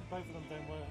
both of them don't work.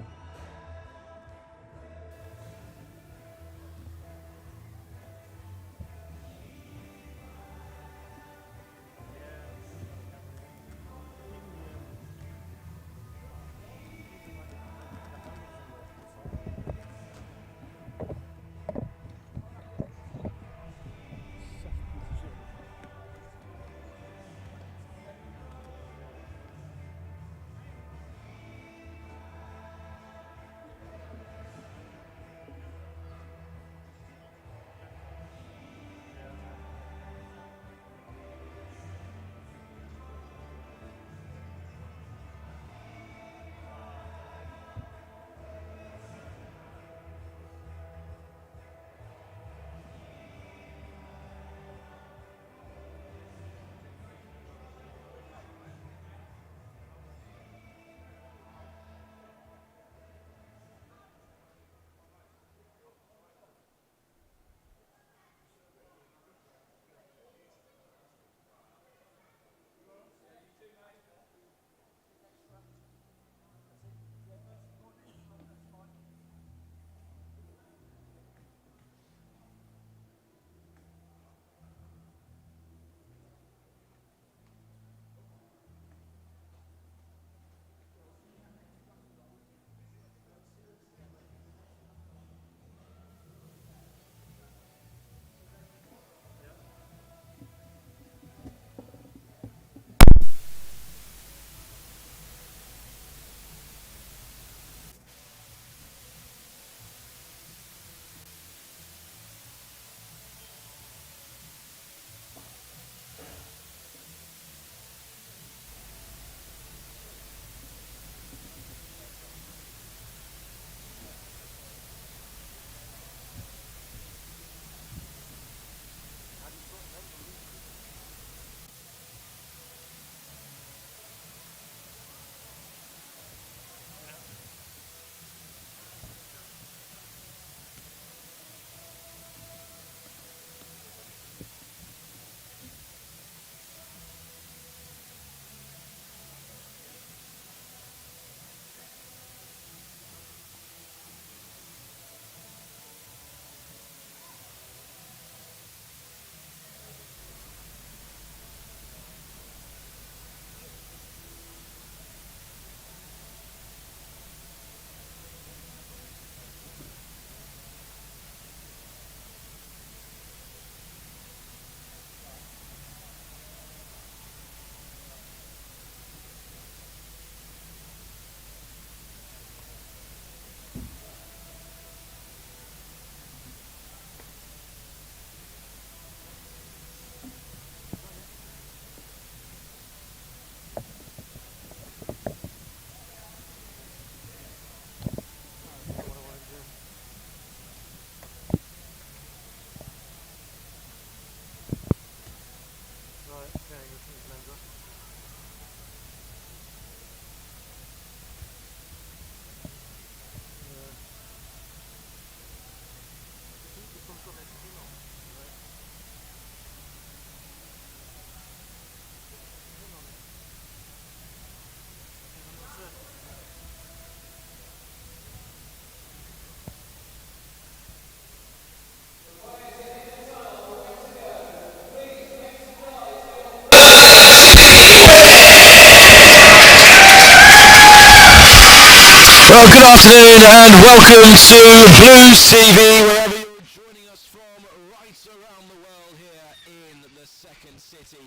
Well, good afternoon and welcome to Blues TV, wherever you're joining us from right around the world here in the second city.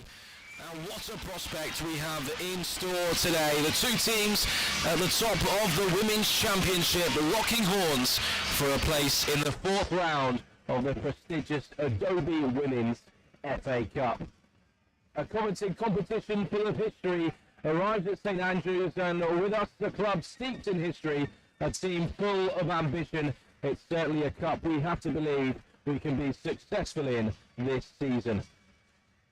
And what a prospect we have in store today. The two teams at the top of the Women's Championship rocking horns for a place in the fourth round of the prestigious Adobe Women's FA Cup. A coveted competition full of history arrived at St Andrews, and with us the club steeped in history, a team full of ambition. It's certainly a cup we have to believe we can be successful in this season.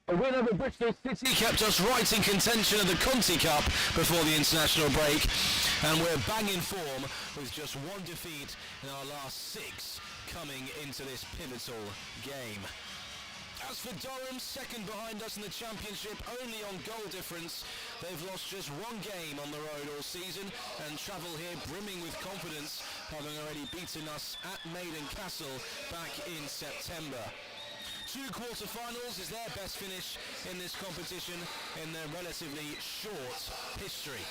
A win over Bristol City kept us right in contention of the Conti Cup before the international break, and we're bang in form with just one defeat in our last 6 coming into this pivotal game. As for Durham, second behind us in the championship, only on goal difference. They've lost just one game on the road all season and travel here brimming with confidence, having already beaten us at Maiden Castle back in September. 2 quarter-finals is their best finish in this competition in their relatively short history.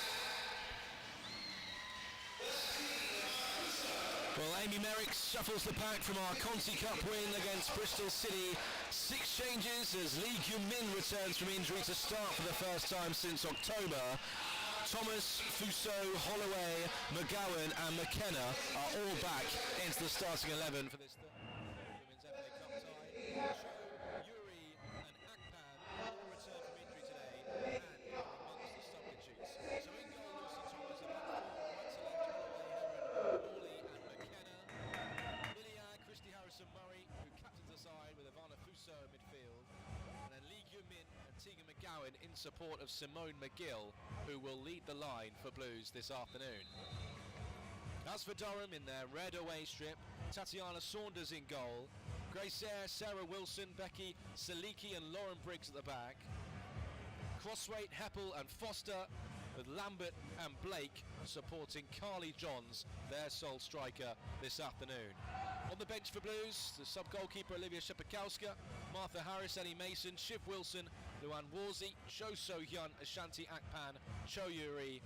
Well, Amy Merricks shuffles the pack from our Conti Cup win against Bristol City. 6 changes as Lee Gyun-min returns from injury to start for the first time since October. Thomas, Fuso, Holloway, McGowan and McKenna are all back into the starting 11 for this Women's FA Cup tie. Yuri and Akpan all return from injury today and amongst the substitutes. So in goal, Lucy Thomas, about 4, right to left, Holloway, Heron, Hawley and McKenna. Lilian, Christy Harrison-Murray, who captains the side with Ivana Fuso in midfield. And then Lee Gyun-min and Tegan McGowan in support of Simone McGill, who will lead the line for Blues this afternoon. As for Durham, in their red away strip, Tatiana Saunders in goal, Grace Eyre, Sarah Wilson, Becky Saliki and Lauren Briggs at the back. Crosswaite, Heppel and Foster, with Lambert and Blake supporting Carly Johns, their sole striker this afternoon. On the bench for Blues, the sub-goalkeeper Olivia Shepakowska, Martha Harris, Ellie Mason, Shiv Wilson, Luann Warzi, Cho So-hyun, Ashanti Akpan, Cho Yuri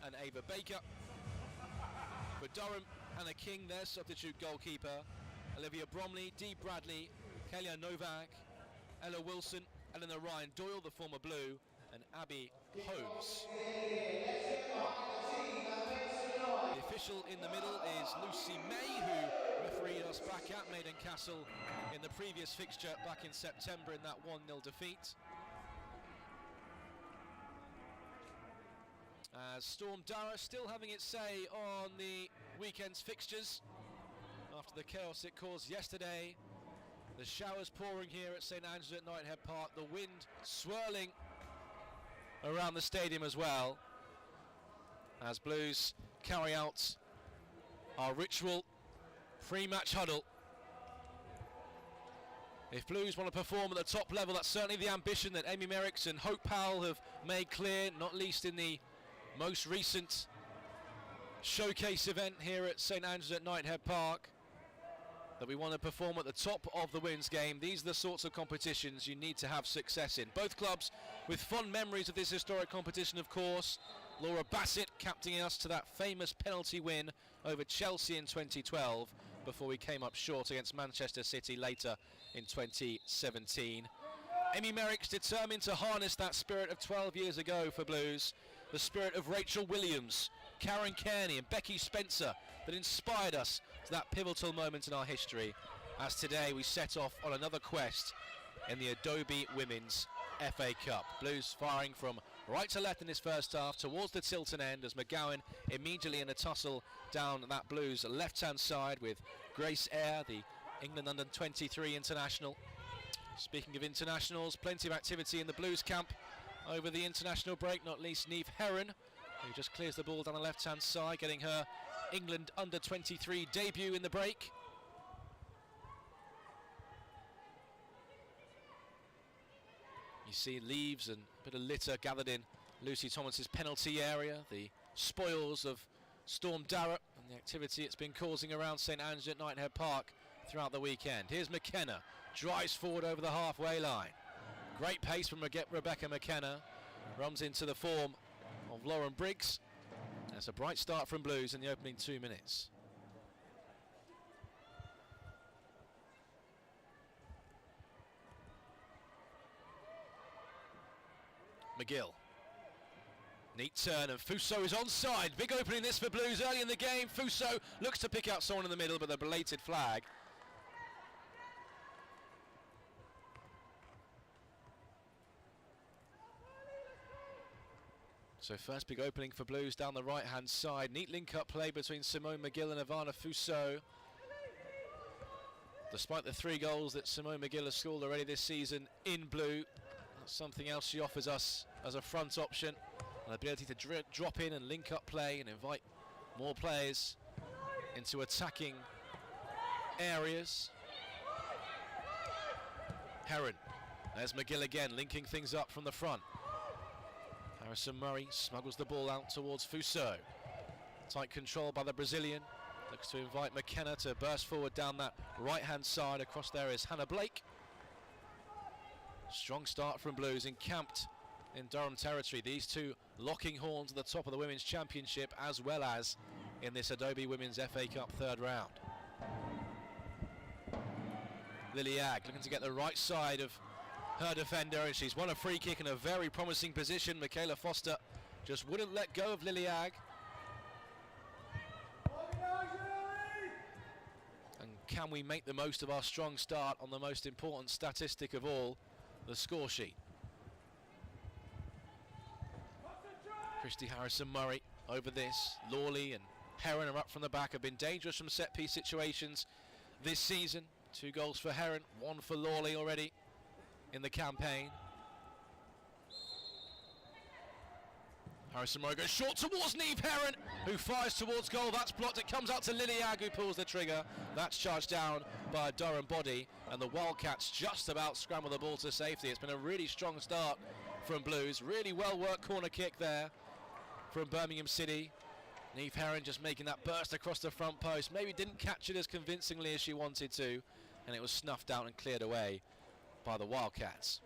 and Ava Baker. For Durham, Anna King, their substitute goalkeeper, Olivia Bromley, Dee Bradley, Kalia Novak, Ella Wilson, Eleanor Ryan Doyle, the former Blue, and Abby Holmes. The official in the middle is Lucy May, who refereed us back at Maiden Castle in the previous fixture back in September in that 1-0 defeat. As Storm Dara still having its say on the weekend's fixtures after the chaos it caused yesterday. The showers pouring here at St Andrews at Knighthead Park, the wind swirling around the stadium as well, as Blues carry out our ritual pre-match huddle. If Blues want to perform at the top level, that's certainly the ambition that Amy Merricks and Hope Powell have made clear, not least in the most recent showcase event here at St Andrews at Knighthead Park, that we want to perform at the top of the women's game. These are the sorts of competitions you need to have success in. Both clubs with fond memories of this historic competition, of course. Laura Bassett captaining us to that famous penalty win over Chelsea in 2012 before we came up short against Manchester City later in 2017. Amy Merricks determined to harness that spirit of 12 years ago for Blues, the spirit of Rachel Williams, Karen Kearney and Becky Spencer that inspired us to that pivotal moment in our history, as today we set off on another quest in the Adobe Women's FA Cup. Blues firing from right to left in this first half towards the Tilton end as McGowan immediately in a tussle down that Blues left-hand side with Grace Eyre, the England under-23 international. Speaking of internationals, plenty of activity in the Blues camp over the international break, not least Niamh Heron, who just clears the ball down the left-hand side, getting her England under-23 debut in the break. You see leaves and a bit of litter gathered in Lucy Thomas's penalty area, the spoils of Storm Dara and the activity it's been causing around St Andrews at Knighthead Park throughout the weekend. Here's McKenna, drives forward over the halfway line. Great pace from Rebecca McKenna, runs into the form of Lauren Briggs. That's a bright start from Blues in the opening 2 minutes. McGill. Neat turn and Fuso is onside. Big opening this for Blues early in the game. Fuso looks to pick out someone in the middle, but a belated flag. So first big opening for Blues down the right hand side. Neat link-up play between Simone McGill and Ivana Fuso. Despite the 3 goals that Simone McGill has scored already this season in blue, that's something else she offers us as a front option. An ability to drop in and link up play and invite more players into attacking areas. Heron. There's McGill again, linking things up from the front. Harrison Murray smuggles the ball out towards Fuso. Tight control by the Brazilian. Looks to invite McKenna to burst forward down that right-hand side. Across there is Hannah Blake. Strong start from Blues, encamped in Durham territory. These two locking horns at the top of the Women's Championship, as well as in this Adobe Women's FA Cup third round. Lily Agg looking to get the right side of her defender, and she's won a free kick in a very promising position. Michaela Foster just wouldn't let go of Lily Agg. And can we make the most of our strong start on the most important statistic of all, the score sheet? Christy Harrison-Murray over this. Lawley and Heron are up from the back, have been dangerous from set-piece situations this season. 2 goals for Heron, 1 for Lawley already in the campaign. Harrison-Murray goes short towards Niamh Heron, who fires towards goal. That's blocked. It comes out to Lily Agg, who pulls the trigger. That's charged down by a Durham body, and the Wildcats just about scramble the ball to safety. It's been a really strong start from Blues. Really well-worked corner kick there from Birmingham City. Niamh Heron just making that burst across the front post. Maybe didn't catch it as convincingly as she wanted to, and it was snuffed out and cleared away by the Wildcats.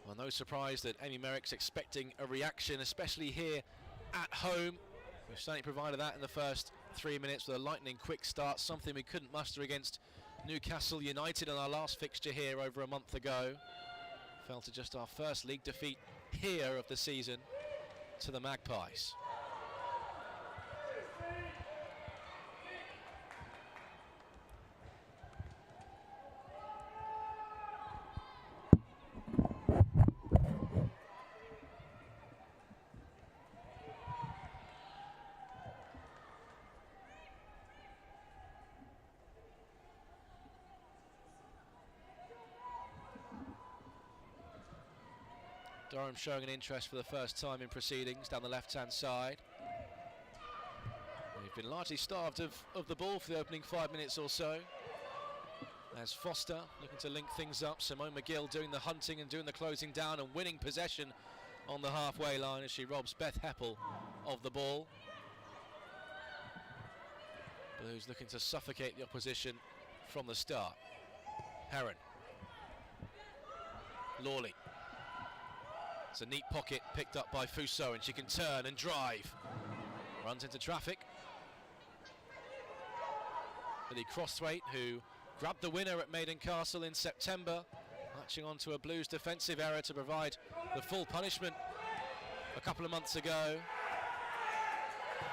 Well, no surprise that Amy Merrick's expecting a reaction, especially here at home. We've certainly provided that in the first 3 minutes with a lightning quick start, something we couldn't muster against Newcastle United in our last fixture here over a month ago. Fell to just our first league defeat here of the season to the Magpies. Durham showing an interest for the first time in proceedings down the left-hand side. They've been largely starved of the ball for the opening 5 minutes or so. There's Foster looking to link things up. Simone McGill doing the hunting and doing the closing down and winning possession on the halfway line as she robs Beth Heppel of the ball. Blues looking to suffocate the opposition from the start. Heron. Lawley. It's a neat pocket picked up by Fuso, and she can turn and drive. Runs into traffic. Lily Crossthwaite, who grabbed the winner at Maiden Castle in September, latching onto a Blues defensive error to provide the full punishment a couple of months ago.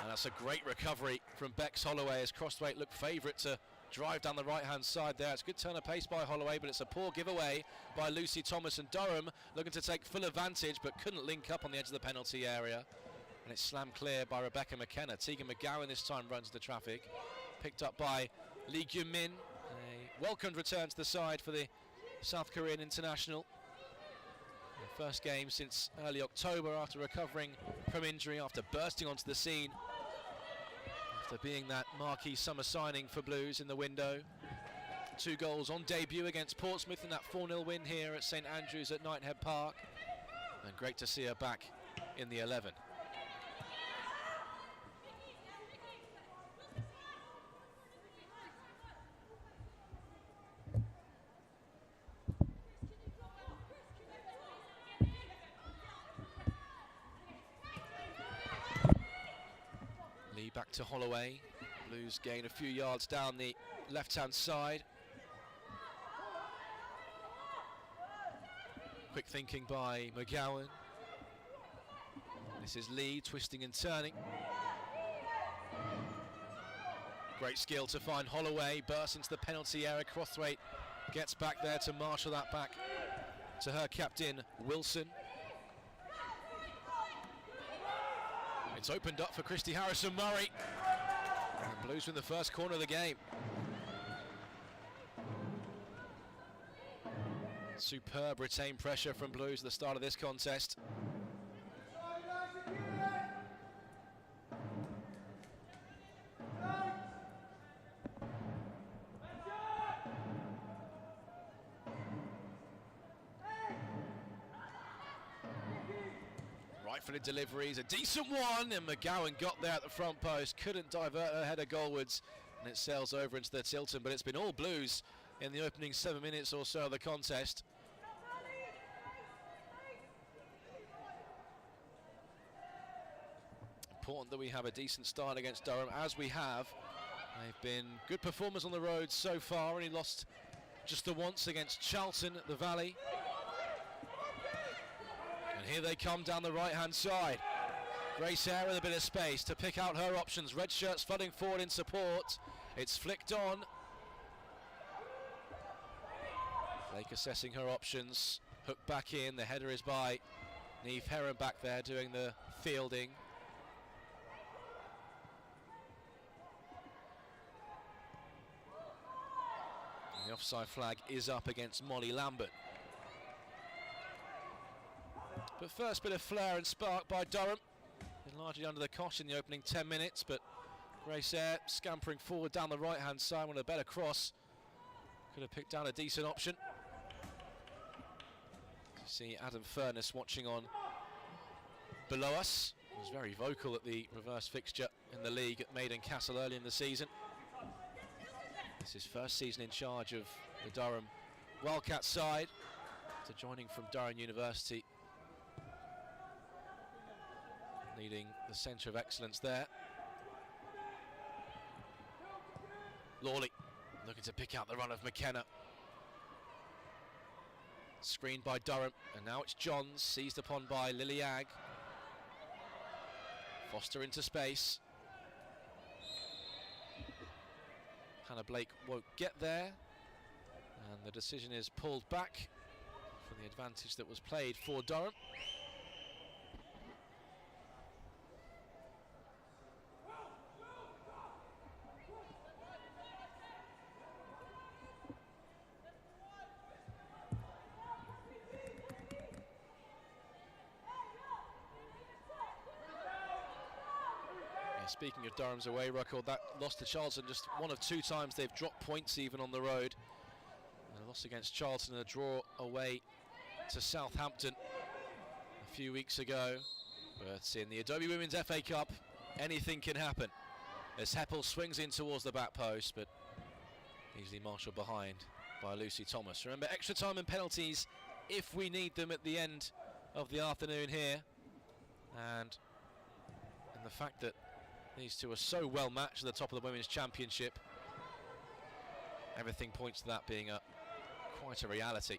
And that's a great recovery from Bex Holloway as Crossthwaite looked favourite to drive down the right-hand side there. It's a good turn of pace by Holloway, but it's a poor giveaway by Lucy Thomas, and Durham looking to take full advantage but couldn't link up on the edge of the penalty area. And it's slammed clear by Rebecca McKenna. Tegan McGowan this time runs the traffic. Picked up by Lee Gyun Min. A welcomed return to the side for the South Korean international. The first game since early October after recovering from injury, after bursting onto the scene. After being that marquee summer signing for Blues in the window. 2 goals on debut against Portsmouth in that 4-0 win here at St Andrews at Knighthead Park. And great to see her back in the 11. Lee back to Holloway. Blues gain a few yards down the left-hand side. Quick thinking by McGowan. This is Lee twisting and turning. Great skill to find Holloway, bursts into the penalty area. Crossthwaite gets back there to marshal that back to her captain, Wilson. It's opened up for Christy Harrison-Murray. And Blues win the first corner of the game. Superb retained pressure from Blues at the start of this contest. Right-footed deliveries, a decent one, and McGowan got there at the front post, couldn't divert her header goalwards, and it sails over into the Tilton, but it's been all Blues in the opening 7 minutes or so of the contest. Important that we have a decent start against Durham, as we have. They've been good performers on the road so far, only lost just the once against Charlton at the Valley. And here they come down the right-hand side. Grace Eyre with a bit of space to pick out her options. Red shirts flooding forward in support. It's flicked on. Blake assessing her options. Hook back in. The header is by Niamh Heron back there doing the fielding. And the offside flag is up against Molly Lambert. But first bit of flair and spark by Durham. Been largely under the cosh in the opening 10 minutes, but Grace Eyre scampering forward down the right-hand side with a better cross. Could have picked down a decent option. You see Adam Furness watching on below us. He was very vocal at the reverse fixture in the league at Maiden Castle early in the season. It's his first season in charge of the Durham Wildcat side, after joining from Durham University, leading the centre of excellence there. Lawley looking to pick out the run of McKenna. Screened by Durham, and now it's Johns, seized upon by Lily Agg. Foster into space. Hannah Blake won't get there, and the decision is pulled back for the advantage that was played for Durham. Speaking of Durham's away record, that loss to Charlton, just one of 2 times they've dropped points even on the road. And a loss against Charlton and a draw away to Southampton a few weeks ago. But in the Adobe Women's FA Cup, anything can happen, as Heppel swings in towards the back post, but easily marshalled behind by Lucy Thomas. Remember, extra time and penalties if we need them at the end of the afternoon here. And the fact that these two are so well matched at the top of the Women's Championship, everything points to that being quite a reality.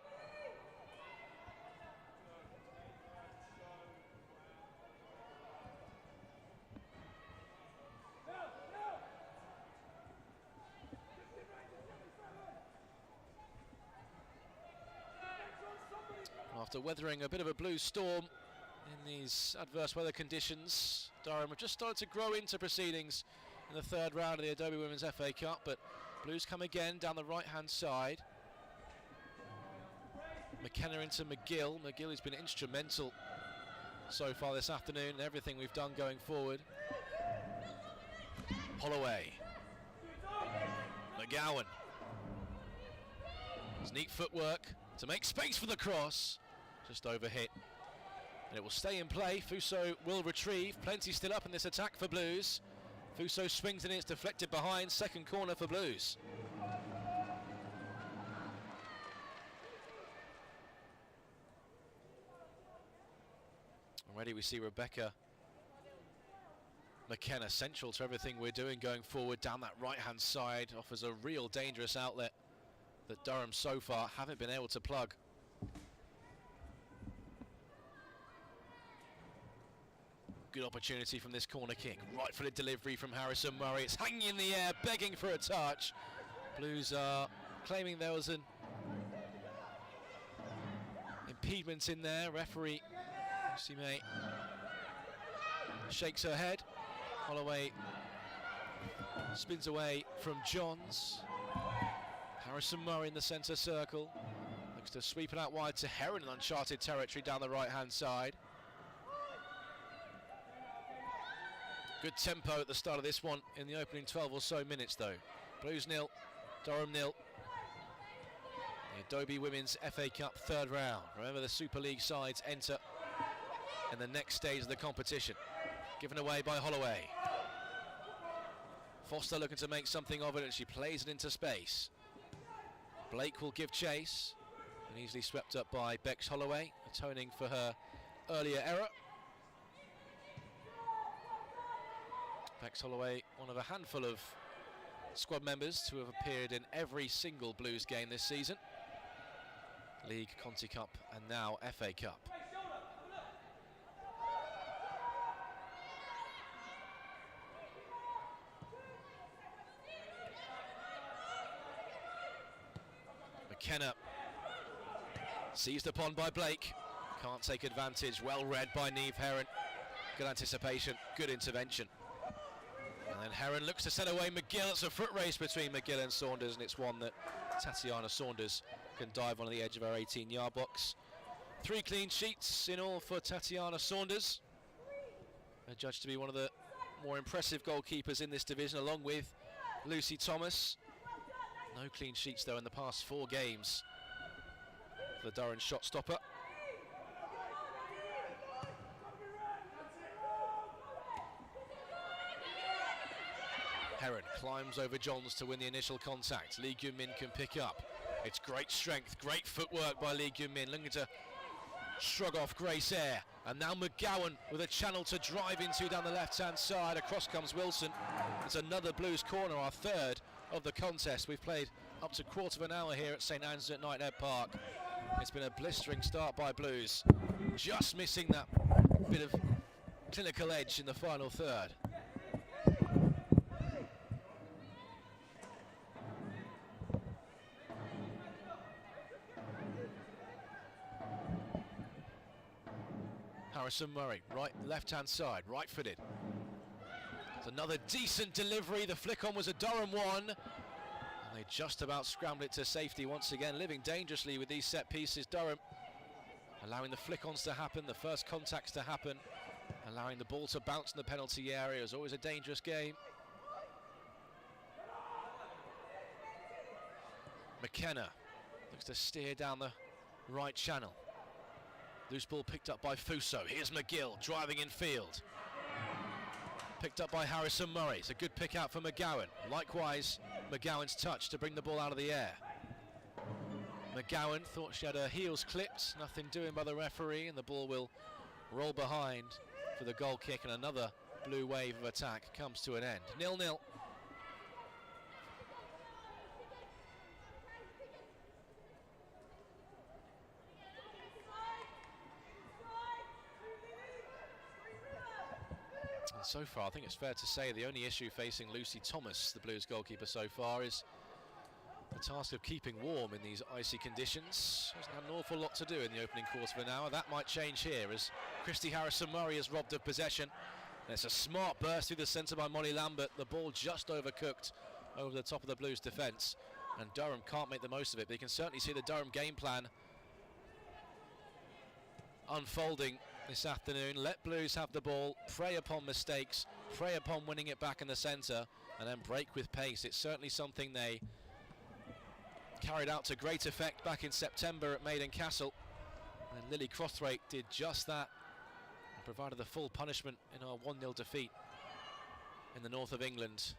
After weathering a bit of a blue storm in these adverse weather conditions, Durham have just started to grow into proceedings in the 3rd round of the Adobe Women's FA Cup, but Blues come again down the right-hand side. McKenna into McGill. McGill has been instrumental so far this afternoon in everything we've done going forward. Holloway. McGowan. It's neat footwork to make space for the cross. Just overhit. And it will stay in play. Fuso will retrieve. Plenty still up in this attack for Blues. Fuso swings and it's deflected behind. Second corner for Blues. Already we see Rebecca McKenna central to everything we're doing going forward down that right-hand side. Offers a real dangerous outlet that Durham so far haven't been able to plug. Good opportunity from this corner kick. Right-footed delivery from Harrison Murray. It's hanging in the air, begging for a touch. Blues are claiming there was an impediment in there. Referee Lucy May shakes her head. Holloway spins away from Johns. Harrison Murray in the centre circle. Looks to sweep it out wide to Heron in uncharted territory down the right-hand side. Good tempo at the start of this one in the opening 12 or so minutes though. Blues 0, Durham 0. The Adobe Women's FA Cup 3rd round. Remember, the Super League sides enter in the next stage of the competition. Given away by Holloway. Foster looking to make something of it, and she plays it into space. Blake will give chase, and easily swept up by Bex Holloway, atoning for her earlier error. Bex Holloway, one of a handful of squad members to have appeared in every single Blues game this season. League, Conti Cup, and now FA Cup. McKenna, seized upon by Blake, can't take advantage, well read by Niamh Heron. Good anticipation, good intervention. And then Heron looks to set away McGill. It's a foot race between McGill and Saunders, and it's one that Tatiana Saunders can dive on the edge of her 18-yard box. 3 clean sheets in all for Tatiana Saunders. Judged to be one of the more impressive goalkeepers in this division, along with Lucy Thomas. No clean sheets though in the past 4 games for the Durham shot stopper. Heron climbs over Johns to win the initial contact. Lee Gyun-min can pick up. It's great strength, great footwork by Lee Gyun-min, looking to shrug off Grace Air. And now McGowan with a channel to drive into down the left-hand side. Across comes Wilson. It's another Blues corner, our third of the contest. We've played up to quarter of an hour here at St Anne's at Knighthead Park. It's been a blistering start by Blues, just missing that bit of clinical edge in the final third. Harrison Murray, right, left-hand side, right-footed. It's another decent delivery. The flick-on was a Durham one. And they just about scrambled it to safety once again, living dangerously with these set pieces. Durham allowing the flick-ons to happen, the first contacts to happen, allowing the ball to bounce in the penalty area. It's always a dangerous game. McKenna looks to steer down the right channel. Loose ball picked up by Fuso. Here's McGill driving in field. Picked up by Harrison Murray. It's a good pick out for McGowan. Likewise, McGowan's touch to bring the ball out of the air. McGowan thought she had her heels clipped. Nothing doing by the referee, and the ball will roll behind for the goal kick, and another Blue wave of attack comes to an end. 0-0. So far, I think it's fair to say the only issue facing Lucy Thomas, the Blues goalkeeper so far, is the task of keeping warm in these icy conditions. Hasn't had an awful lot to do in the opening quarter of an hour. That might change here as Christy Harrison-Murray is robbed of possession. And it's a smart burst through the centre by Molly Lambert. The ball just overcooked over the top of the Blues defence, and Durham can't make the most of it, but you can certainly see the Durham game plan unfolding this afternoon. Let Blues have the ball, prey upon mistakes, prey upon winning it back in the centre, and then break with pace. It's certainly something they carried out to great effect back in September at Maiden Castle, and Lily Crothwaite did just that and provided the full punishment in our 1-0 defeat in the north of England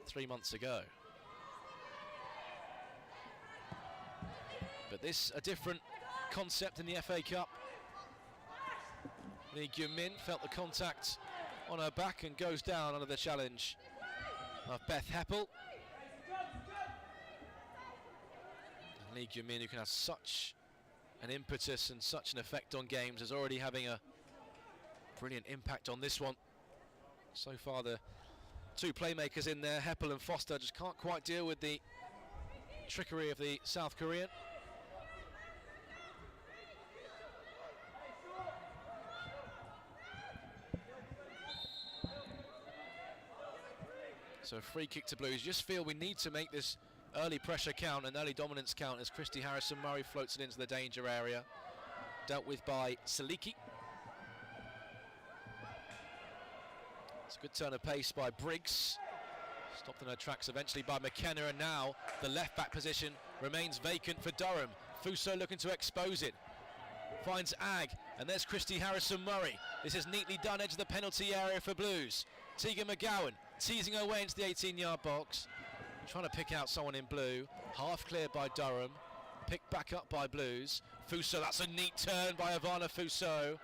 3 months ago. But this a different concept in the FA Cup. Lee Gyun-min felt the contact on her back and goes down under the challenge of Beth Heppel. And Lee Gyun-min, who can have such an impetus and such an effect on games, is already having a brilliant impact on this one. So far the 2 playmakers in there, Heppel and Foster, just can't quite deal with the trickery of the South Korean. So a free kick to Blues. Just feel we need to make this early pressure count and early dominance count as Christy Harrison-Murray floats it into the danger area. Dealt with by Saliki. It's a good turn of pace by Briggs. Stopped in her tracks eventually by McKenna, and now the left back position remains vacant for Durham. Fuso looking to expose it. Finds Ag. And there's Christy Harrison-Murray. This is neatly done, edge of the penalty area for Blues. Tegan McGowan teasing her way into the 18-yard box. Trying to pick out someone in blue. Half cleared by Durham. Picked back up by Blues. Fuso, that's a neat turn by Ivana Fuso.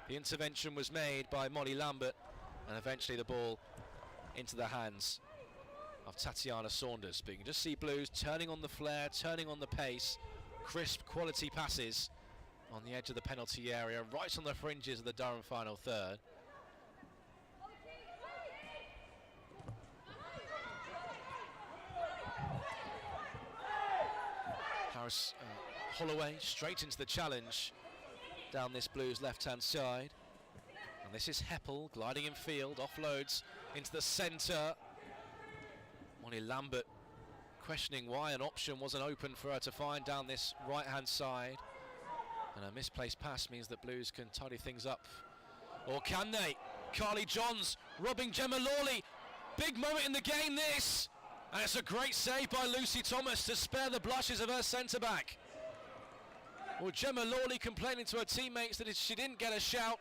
The intervention was made by Molly Lambert. And eventually the ball into the hands of Tatiana Saunders. But you can just see Blues turning on the flair, turning on the pace. Crisp, quality passes on the edge of the penalty area, right on the fringes of the Durham final third. Holloway straight into the challenge down this Blues left-hand side. And this is Heppel gliding in field, offloads into the centre. Molly Lambert questioning why an option wasn't open for her to find down this right-hand side. And a misplaced pass means that Blues can tidy things up. Or can they? Carly Johns robbing Gemma Lawley. Big moment in the game, this! And it's a great save by Lucy Thomas to spare the blushes of her centre-back. Well, Gemma Lawley complaining to her teammates that she didn't get a shout.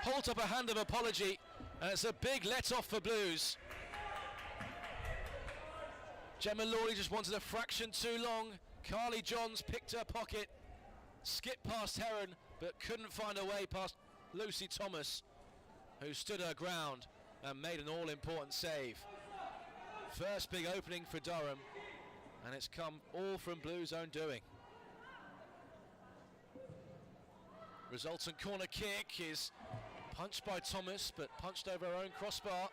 Hold up a hand of apology, and it's a big let-off for Blues. Gemma Lawley just wanted a fraction too long. Carly Johns picked her pocket, skipped past Heron, but couldn't find her way past Lucy Thomas, who stood her ground and made an all-important save. First big opening for Durham, and it's come all from Blues' own doing. Resultant corner kick is punched by Thomas, but punched over her own crossbar.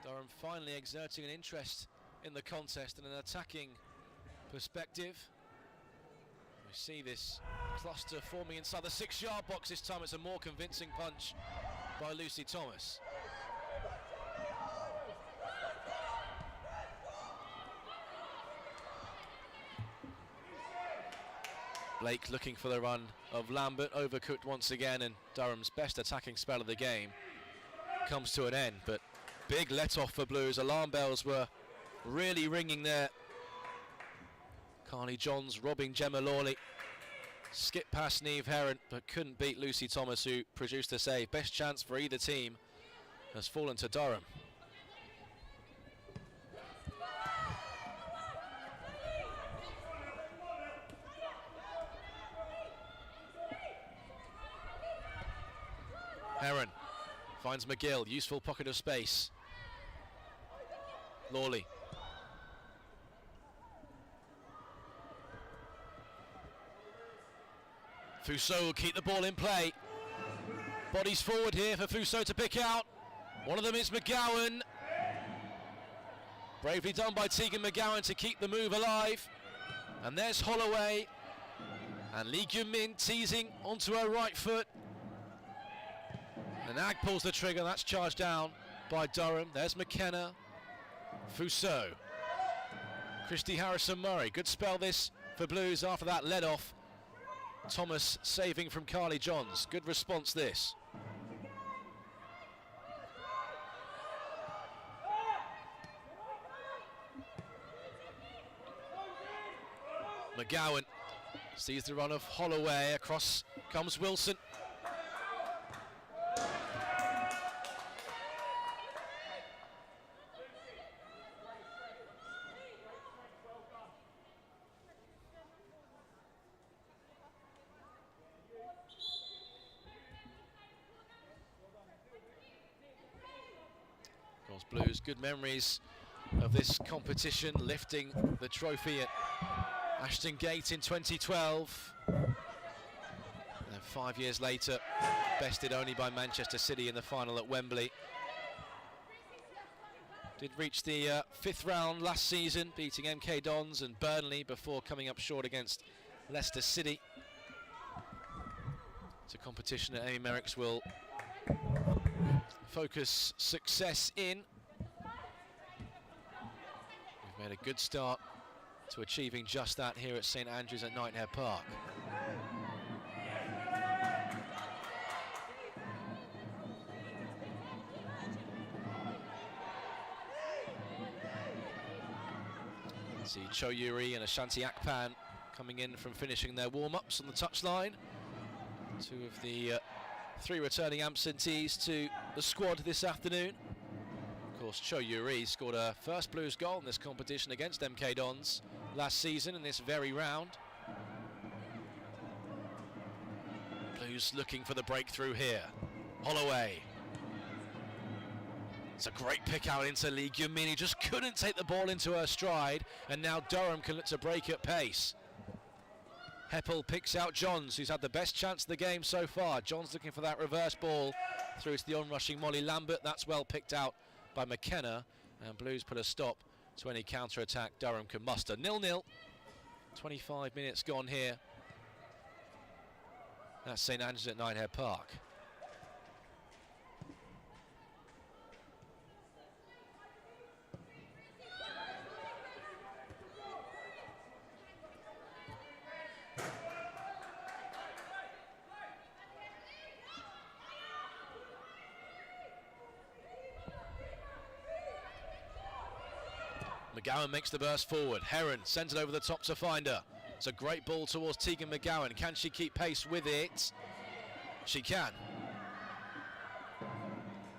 Durham finally exerting an interest in the contest and an attacking perspective. We see this cluster forming inside the 6-yard box. This time it's a more convincing punch by Lucy Thomas. Blake looking for the run of Lambert, overcooked once again, and Durham's best attacking spell of the game comes to an end. But big let-off for Blues. Alarm bells were really ringing there. Carly Johns robbing Gemma Lawley. Skipped past Niamh Heron, but couldn't beat Lucy Thomas, who produced a save. Best chance for either team has fallen to Durham. Heron finds McGill, useful pocket of space. Lawley. Fuso will keep the ball in play. Bodies forward here for Fuso to pick out. One of them is McGowan. Bravely done by Tegan McGowan to keep the move alive. And there's Holloway. And Lee Gyun-min teasing onto her right foot. And Ag pulls the trigger. That's charged down by Durham. There's McKenna. Fuso. Christy Harrison-Murray. Good spell this for Blues after that let off. Thomas saving from Carly Johns. Good response this. McGowan sees the run of Holloway. Across comes Wilson. Blues, good memories of this competition, lifting the trophy at Ashton Gate in 2012. And 5 years later, bested only by Manchester City in the final at Wembley. Did reach the 5th round last season, beating MK Dons and Burnley before coming up short against Leicester City. It's a competition that Amy Merricks will focus success in. We've made a good start to achieving just that here at St Andrews at Knighthead Park. See Cho Yuri and Ashanti Akpan coming in from finishing their warm-ups on the touchline. Two of the 3 returning absentees to the squad this afternoon. Of course, Cho Yuri scored her first Blues goal in this competition against MK Dons last season in this very round. Blues looking for the breakthrough here. Holloway. It's a great pick out into Lee Gyun-min. He just couldn't take the ball into her stride, and now Durham can look to break at pace. Heppel picks out Johns, who's had the best chance of the game so far. Johns looking for that reverse ball through to the onrushing Molly Lambert. That's well picked out by McKenna, and Blues put a stop to any counter-attack Durham can muster. 0-0, 25 minutes gone here. That's St Andrews at Knighthead Park. McGowan makes the burst forward. Heron sends it over the top to find her. It's a great ball towards Tegan McGowan. Can she keep pace with it? She can.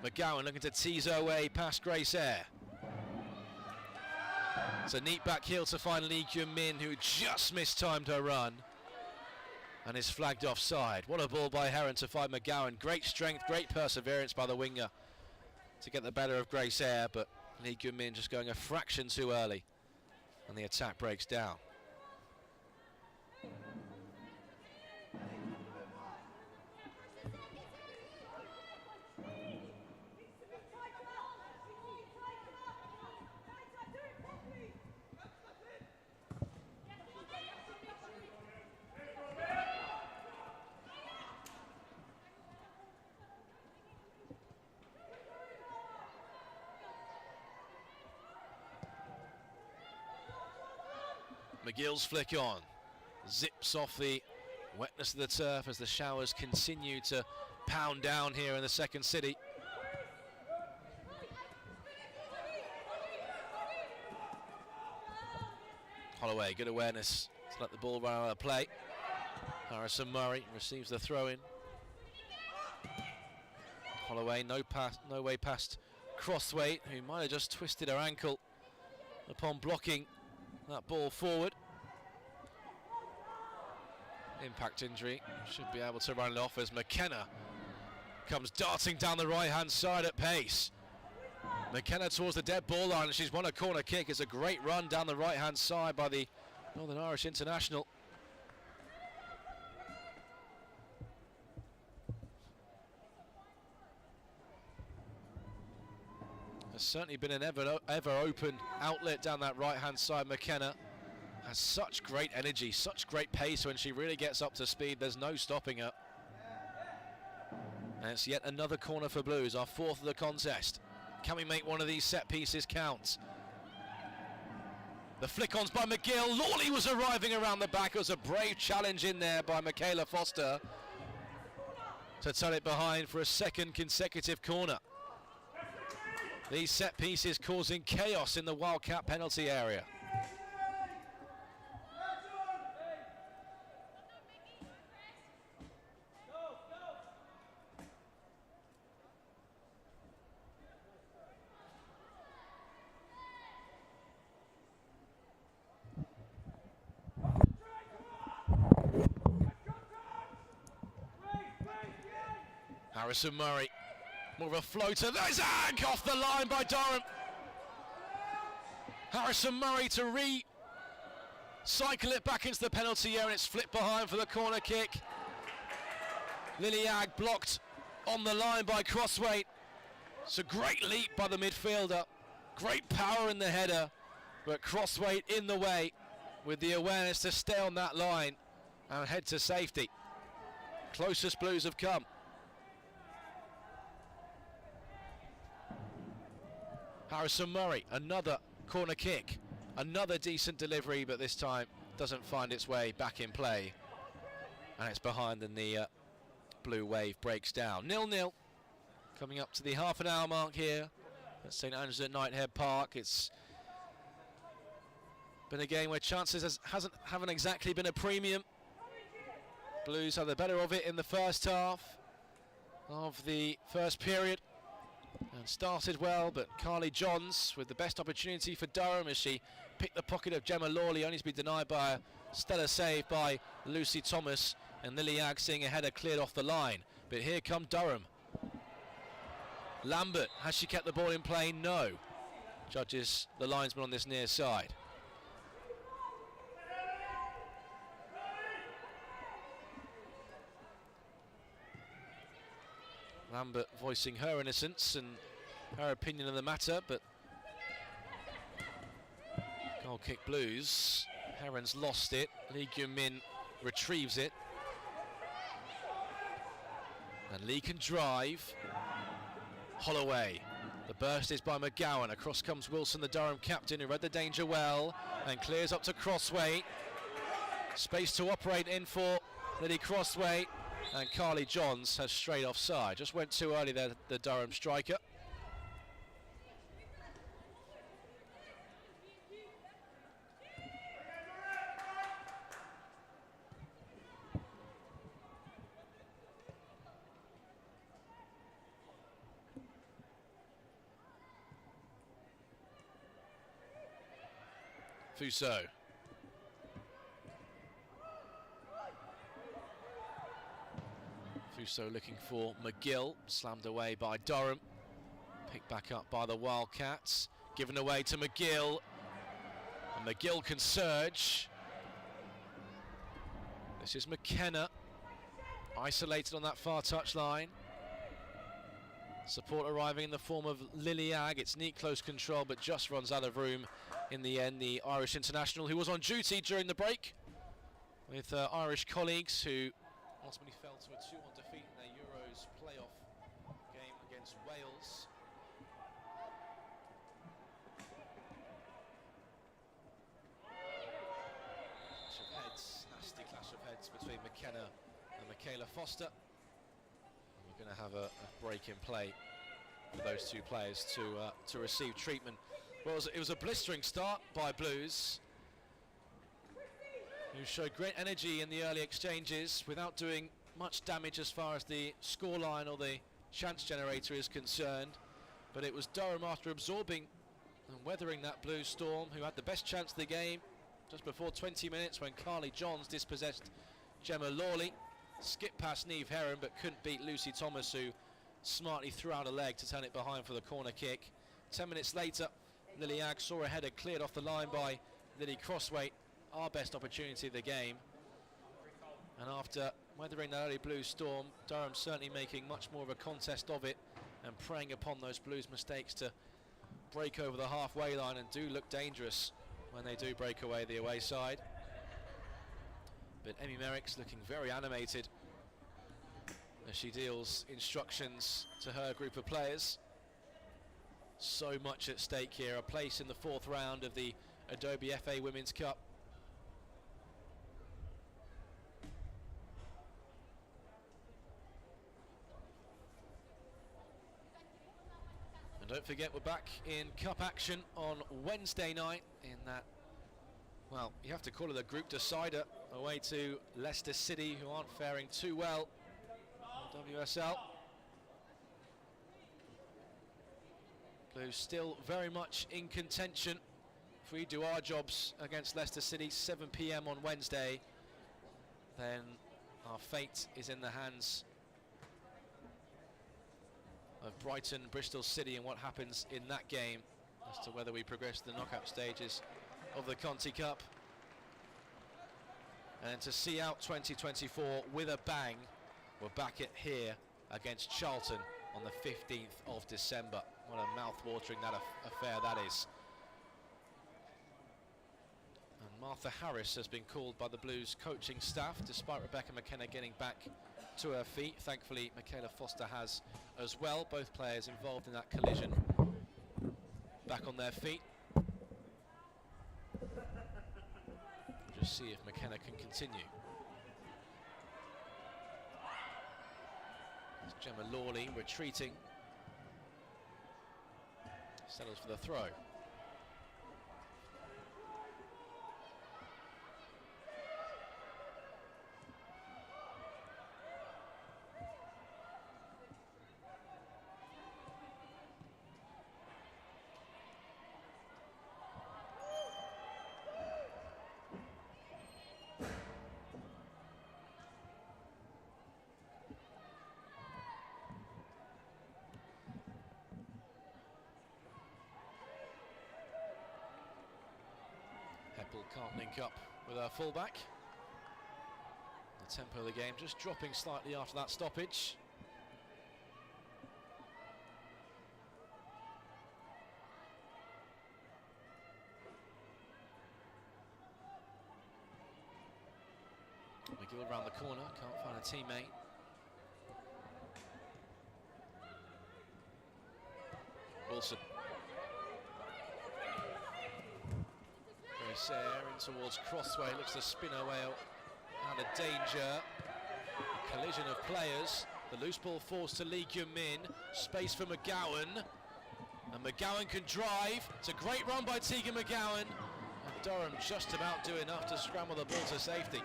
McGowan looking to tease her way past Grace Eyre. It's a neat back heel to find Lee Gyun-min, who just mistimed her run and is flagged offside. What a ball by Heron to find McGowan. Great strength, great perseverance by the winger to get the better of Grace Eyre, but Lee Gyun-min just going a fraction too early, and the attack breaks down. McGill's flick on, zips off the wetness of the turf as the showers continue to pound down here in the second city. Holloway, good awareness to let the ball run out of play. Harrison Murray receives the throw in. Holloway, no way past Crosswaite, who might have just twisted her ankle upon blocking that ball forward. Impact injury, should be able to run it off as McKenna comes darting down the right hand side at pace. McKenna towards the dead ball line, and she's won a corner kick. It's a great run down the right hand side by the Northern Irish international. There's certainly been an ever open outlet down that right hand side. McKenna has such great energy, such great pace. When she really gets up to speed, there's no stopping her. And it's yet another corner for Blues, our 4th of the contest. Can we make one of these set pieces count? The flick-ons by McGill. Lawley was arriving around the back. It was a brave challenge in there by Michaela Foster to turn it behind for a second consecutive corner. These set pieces causing chaos in the Wildcat penalty area. Harrison Murray, more of a floater. There's Ag off the line by Durham. Harrison Murray to cycle it back into the penalty area, and it's flipped behind for the corner kick. Lily Ag blocked on the line by Crosswaite. It's a great leap by the midfielder. Great power in the header, but Crosswaite in the way with the awareness to stay on that line and head to safety. Closest Blues have come. Harrison Murray, another corner kick, another decent delivery, but this time doesn't find its way back in play, and it's behind, and the blue wave breaks down. 0-0, coming up to the half an hour mark here at St Andrews at Knighthead Park. It's Been a game where chances haven't exactly been a premium. Blues had the better of it in the first half of the first period and started well, but Carly Johns with the best opportunity for Durham as she picked the pocket of Gemma Lawley, only to be denied by a stellar save by Lucy Thomas, and Lily Agg seeing a header cleared off the line. But here come Durham. Lambert, has she kept the ball in play? No. Judges the linesman on this near side. Lambert voicing her innocence and her opinion of the matter, but goal kick Blues. Heron's lost it. Lee Gyun-min retrieves it. And Lee can drive. Holloway. The burst is by McGowan. Across comes Wilson, the Durham captain, who read the danger well and clears up to Crossway. Space to operate in for Lily Crossway. And Carly Johns has straight offside. Just went too early there, the Durham striker. Fuso. Fuso looking for McGill, slammed away by Durham. Picked back up by the Wildcats. Given away to McGill. And McGill can surge. This is McKenna. Isolated on that far touchline. Support arriving in the form of Lily Agg. It's neat close control, but just runs out of room in the end. The Irish international, who was on duty during the break with Irish colleagues, who ultimately fell to a 2-1 defeat in their Euros playoff game against Wales. Clash of heads, nasty clash of heads between McKenna and Michaela Foster. And we're going to have a break in play for those two players to receive treatment. Well, it was a blistering start by Blues, who showed great energy in the early exchanges without doing much damage as far as the scoreline or the chance generator is concerned. But it was Durham, after absorbing and weathering that Blues storm, who had the best chance of the game just before 20 minutes when Carly Johns dispossessed Gemma Lawley. Skipped past Niamh Heron but couldn't beat Lucy Thomas, who smartly threw out a leg to turn it behind for the corner kick. 10 minutes later, Lily Agg saw a header cleared off the line by Lily Crossway, our best opportunity of the game. And after weathering that early Blues storm, Durham certainly making much more of a contest of it and preying upon those Blues mistakes to break over the halfway line, and do look dangerous when they do break away the away side. But Emmy Merrick's looking very animated as she deals instructions to her group of players. So much at stake here, a place in the 4th round of the Adobe FA Women's Cup. And don't forget, we're back in cup action on Wednesday night in that, well, you have to call it a group decider, away to Leicester City, who aren't faring too well in WSL. Blues still very much in contention. If we do our jobs against Leicester City 7 PM on Wednesday, then our fate is in the hands of Brighton, Bristol City, and what happens in that game as to whether we progress to the knockout stages of the Conti Cup. And to see out 2024 with a bang, we're back at here against Charlton on the 15th of December. What a mouth-watering that affair that is. And Martha Harris has been called by the Blues coaching staff, despite Rebecca McKenna getting back to her feet. Thankfully, Michaela Foster has as well. Both players involved in that collision back on their feet. Just see if McKenna can continue. It's Gemma Lawley retreating. Settles for the throw. Liverpool can't link up with our fullback. The tempo of the game just dropping slightly after that stoppage. McGill around the corner, can't find a teammate. Wilson. Grace in towards Crossway, looks to spin away out of danger. A collision of players. The loose ball forced to Lee Gyun-min. Space for McGowan. And McGowan can drive. It's a great run by Tegan McGowan. And Durham just about do enough to scramble the ball to safety.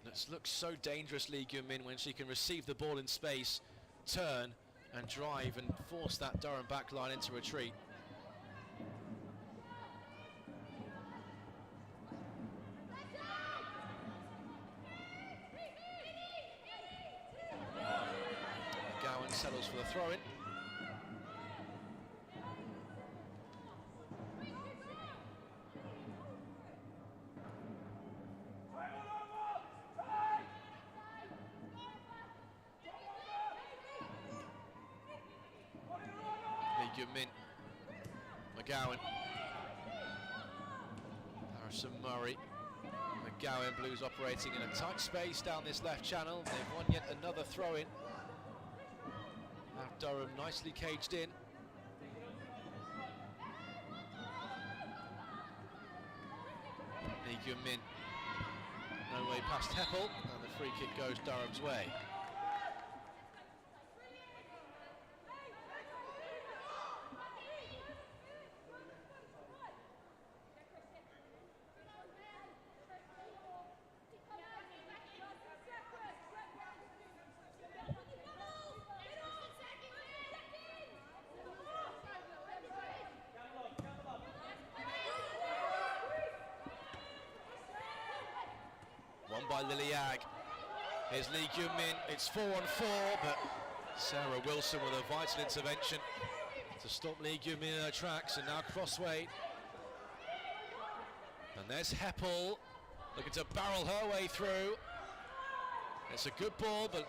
It looks so dangerous, Lee Gyun-min, when she can receive the ball in space, turn and drive and force that Durham backline into retreat. McGowan settles for the throw-in. Min, McGowan, Harrison Murray, McGowan, Blues operating in a tight space down this left channel. They've won yet another throw-in. Now Durham nicely caged in. Lee Gyun-min, no way past Heppel, and the free kick goes Durham's way. Won by Liliag. Here's Lee Gyun-min. It's 4-on-4, but Sarah Wilson with a vital intervention to stop Lee Gyun-min in her tracks. And now Crossway. And there's Heppel looking to barrel her way through. It's a good ball, but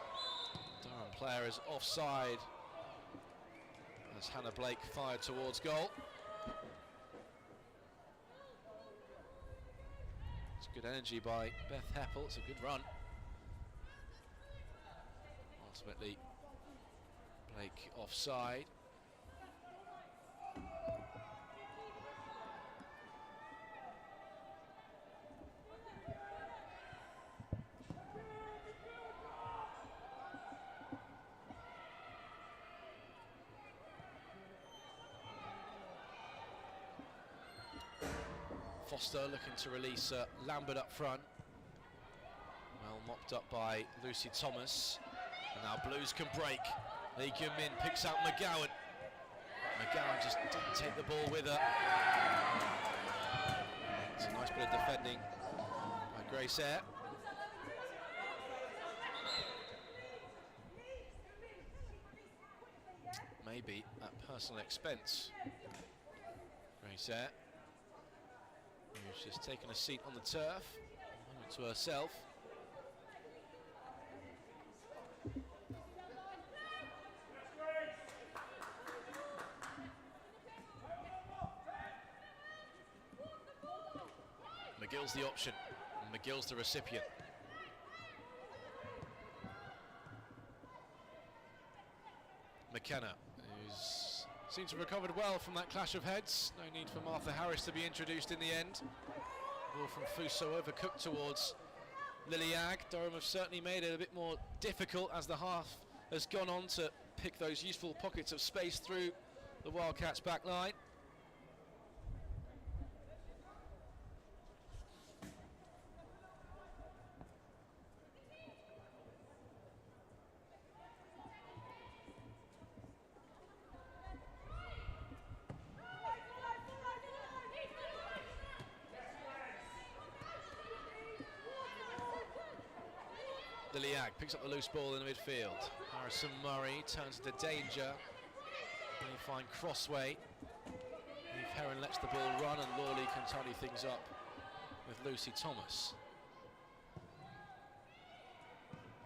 Durham player is offside as Hannah Blake fired towards goal. It's good energy by Beth Heppel. It's a good run. Ultimately, Blake offside. Foster looking to release Lambert up front. Well mopped up by Lucy Thomas. And now Blues can break. Lee Gyun-min picks out McGowan. McGowan just didn't take the ball with her. It's a nice bit of defending by Grace Eyre. Maybe at personal expense. Grace Eyre, who's just taken a seat on the turf, to herself. McGill's the option, and McGill's the recipient. McKenna, who's seems to have recovered well from that clash of heads. No need for Martha Harris to be introduced in the end. Ball from Fuso overcooked towards Liliag. Durham have certainly made it a bit more difficult as the half has gone on to pick those useful pockets of space through the Wildcats' back line. Liliag picks up the loose ball in the midfield. Harrison Murray turns into danger. They find Crossway. He Heron lets the ball run and Lawley can tidy things up with Lucy Thomas.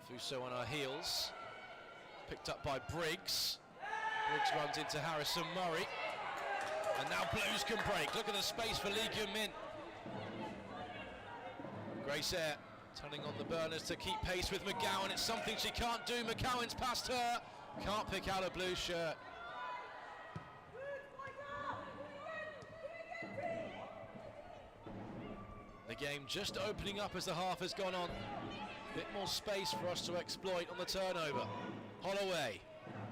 Fuso on her heels, picked up by Briggs. Briggs runs into Harrison Murray, and now Blues can break. Look at the space for Lee Gyun-min. Grace Eyre turning on the burners to keep pace with McGowan. It's something she can't do. McGowan's past her, can't pick out a blue shirt. The game just opening up as the half has gone on. A bit more space for us to exploit on the turnover. Holloway,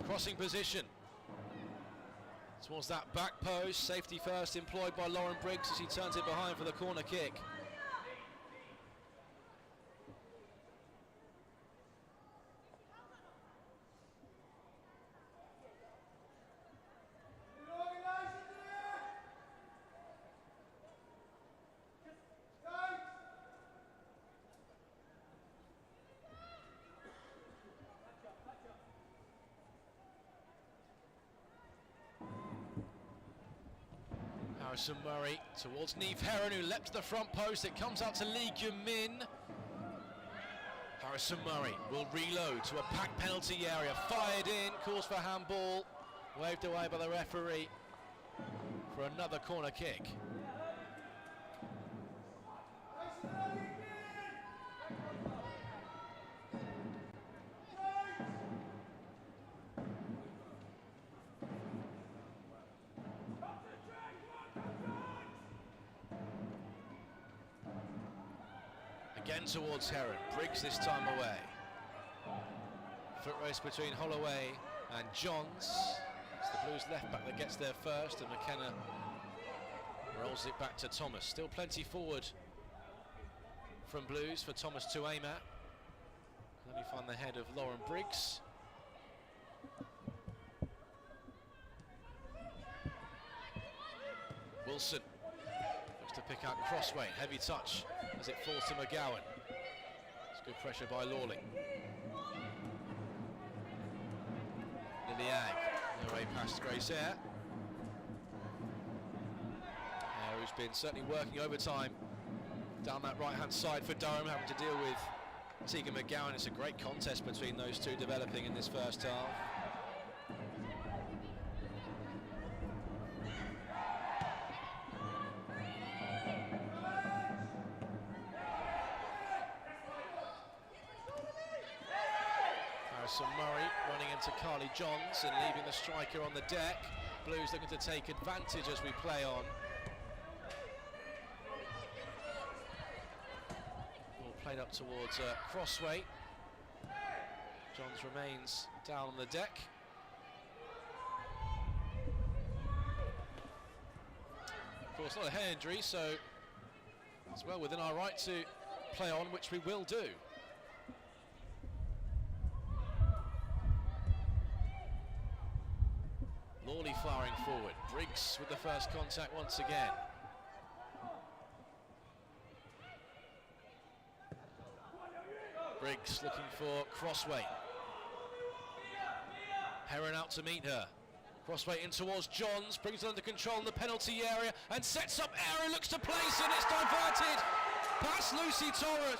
crossing position towards that back post. Safety first employed by Lauren Briggs as he turns it behind for the corner kick. Harrison Murray towards Niamh Heron, who leapt to the front post. It comes out to Lee Gyun-min. Harrison Murray will reload to a packed penalty area. Fired in, calls for handball. Waved away by the referee for another corner kick. Again towards Heron, Briggs this time away. Foot race between Holloway and Johns. It's the Blues left back that gets there first, and McKenna rolls it back to Thomas. Still plenty forward from Blues for Thomas to aim at. Let me find the head of Lauren Briggs. Wilson looks to pick out Crossway, heavy touch as it falls to McGowan. It's good pressure by Lawley. Lily Agg, no way past Grace Eyre. Eyre, who's been certainly working overtime down that right-hand side for Durham, having to deal with Tegan McGowan. It's a great contest between those two developing in this first half. Murray running into Carly Johns and leaving the striker on the deck. Blues looking to take advantage as we play on. Ball played up towards Crossway. Johns remains down on the deck. Of course, not a head injury, so it's well within our right to play on, which we will do. Lawley firing forward. Briggs with the first contact once again. Briggs looking for Crossway. Heron out to meet her. Crossway in towards Johns, brings it under control in the penalty area and sets up area, looks to place it, it's diverted past Lucy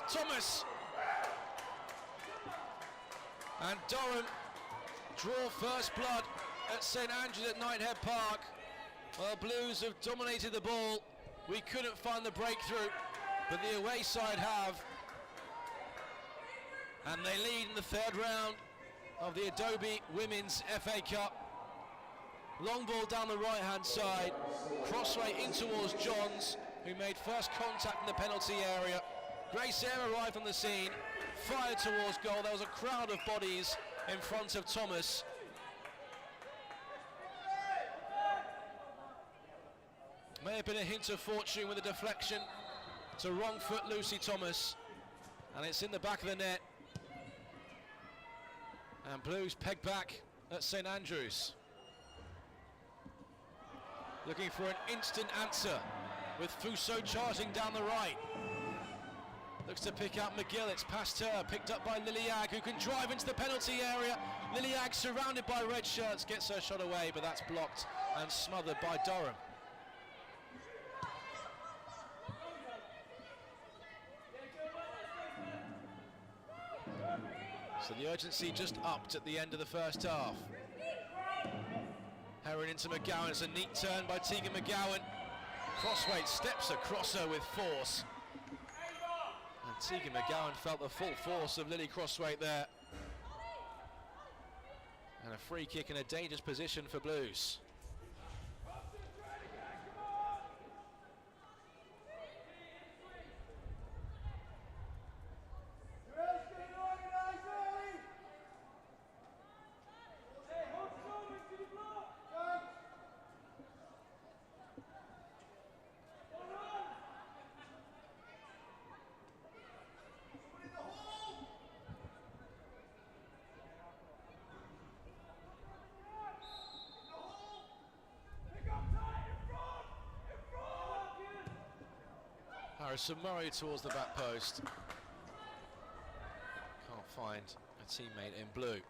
Thomas. And Durham draw first blood at St Andrews at Knighthead Park. Well, Blues have dominated the ball. We couldn't find the breakthrough, but the away side have. And they lead in the third round of the Adobe Women's FA Cup. Long ball down the right-hand side. Crossway in towards Johns, who made first contact in the penalty area. Grace Eyre arrived on the scene, fired towards goal. There was a crowd of bodies in front of Thomas. May have been a hint of fortune with a deflection to wrong foot Lucy Thomas, and it's in the back of the net. And Blues pegged back at St Andrews. Looking for an instant answer with Fuso charging down the right. Looks to pick out McGill, it's past her, picked up by Lily Agg, who can drive into the penalty area. Lily Agg surrounded by red shirts, gets her shot away, but that's blocked and smothered by Durham. So the urgency just upped at the end of the first half. Heron into McGowan. It's a neat turn by Tegan McGowan. Crossweight steps across her with force. And Tegan McGowan felt the full force of Lily Crossweight there. And a free kick in a dangerous position for Blues. Harrison Murray towards the back post. Can't find a teammate in blue.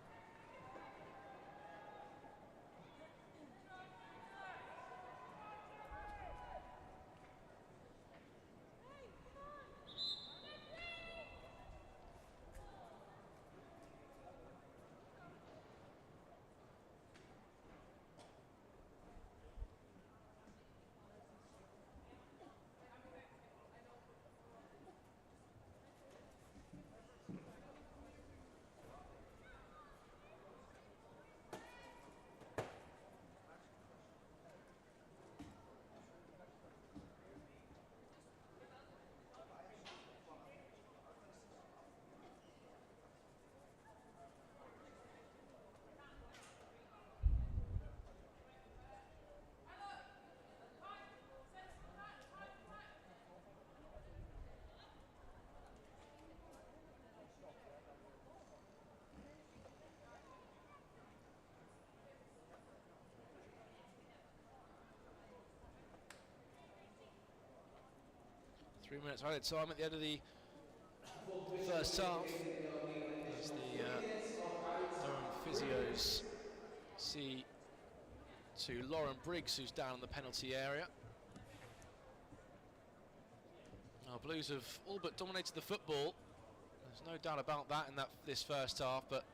Three minutes added time at the end of the first half as the Durham physios see to Lauren Briggs, who's down in the penalty area. Our Blues have all but dominated the football. There's no doubt about that in this first half, but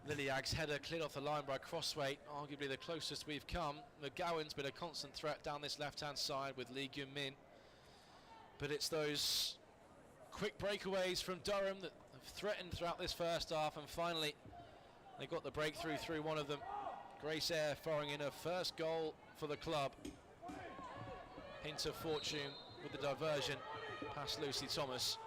Lily Agg's header cleared off the line by Crossweight, arguably the closest we've come. McGowan's been a constant threat down this left-hand side with Lee Gyun-min. But it's those quick breakaways from Durham that have threatened throughout this first half, and finally they got the breakthrough through one of them. Grace Eyre firing in her first goal for the club. Hint of fortune with the diversion past Lucy Thomas.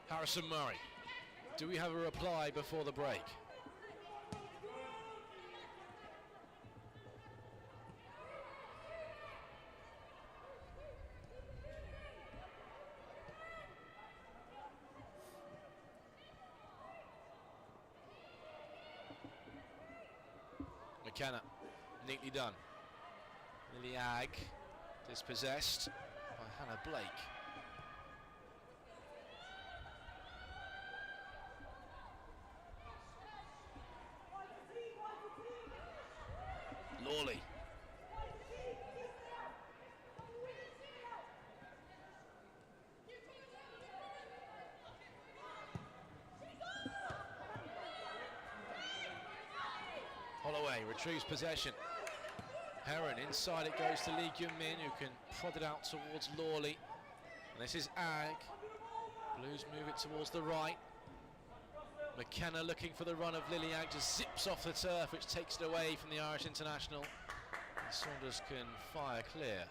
Harrison Murray. Do we have a reply before the break? McKenna, neatly done. Lily Agg, dispossessed by Hannah Blake. Lawley. Holloway retrieves possession. Heron inside, it goes to Lee Gyun-min, who can prod it out towards Lawley. And this is Agg. Blues move it towards the right. McKenna looking for the run of Lily Agg, just zips off the turf, which takes it away from the Irish international. And Saunders can fire clear.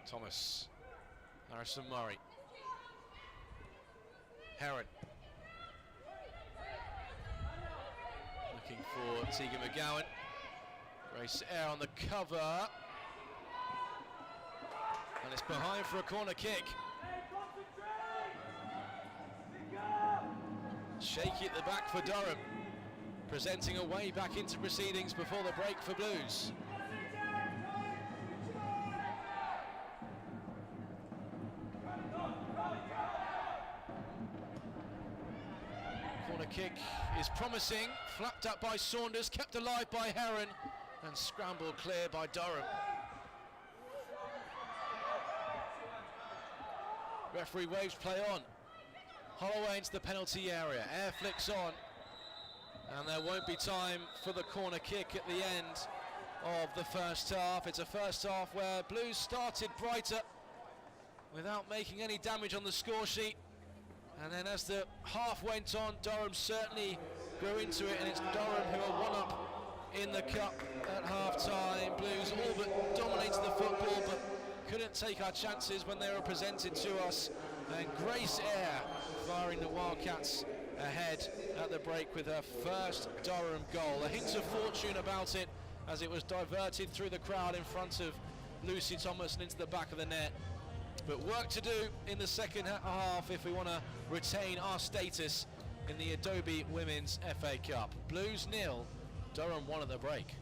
Thomas, Harrison Murray, Heron. Looking for Tegan McGowan. Grace Eyre on the cover. And it's behind for a corner kick. Shaky at the back for Durham. presenting a way back into proceedings before the break for Blues. Corner kick is promising, flapped up by Saunders, kept alive by Heron, and scrambled clear by Durham. Referee waves play on. Holloway into the penalty area, air flicks on, and there won't be time for the corner kick at the end of the first half. It's a first half where Blues started brighter without making any damage on the score sheet, and then as the half went on, Durham certainly grew into it, and it's Durham who are one up in the cup at half time. Blues all but dominated the football, but couldn't take our chances when they were presented to us, and Grace Eyre firing the Wildcats ahead at the break with her first Durham goal. A hint of fortune about it as it was diverted through the crowd in front of Lucy Thomas and into the back of the net. But work to do in the second half if we want to retain our status in the Adobe Women's FA Cup. Blues 0, Durham 1 at the break.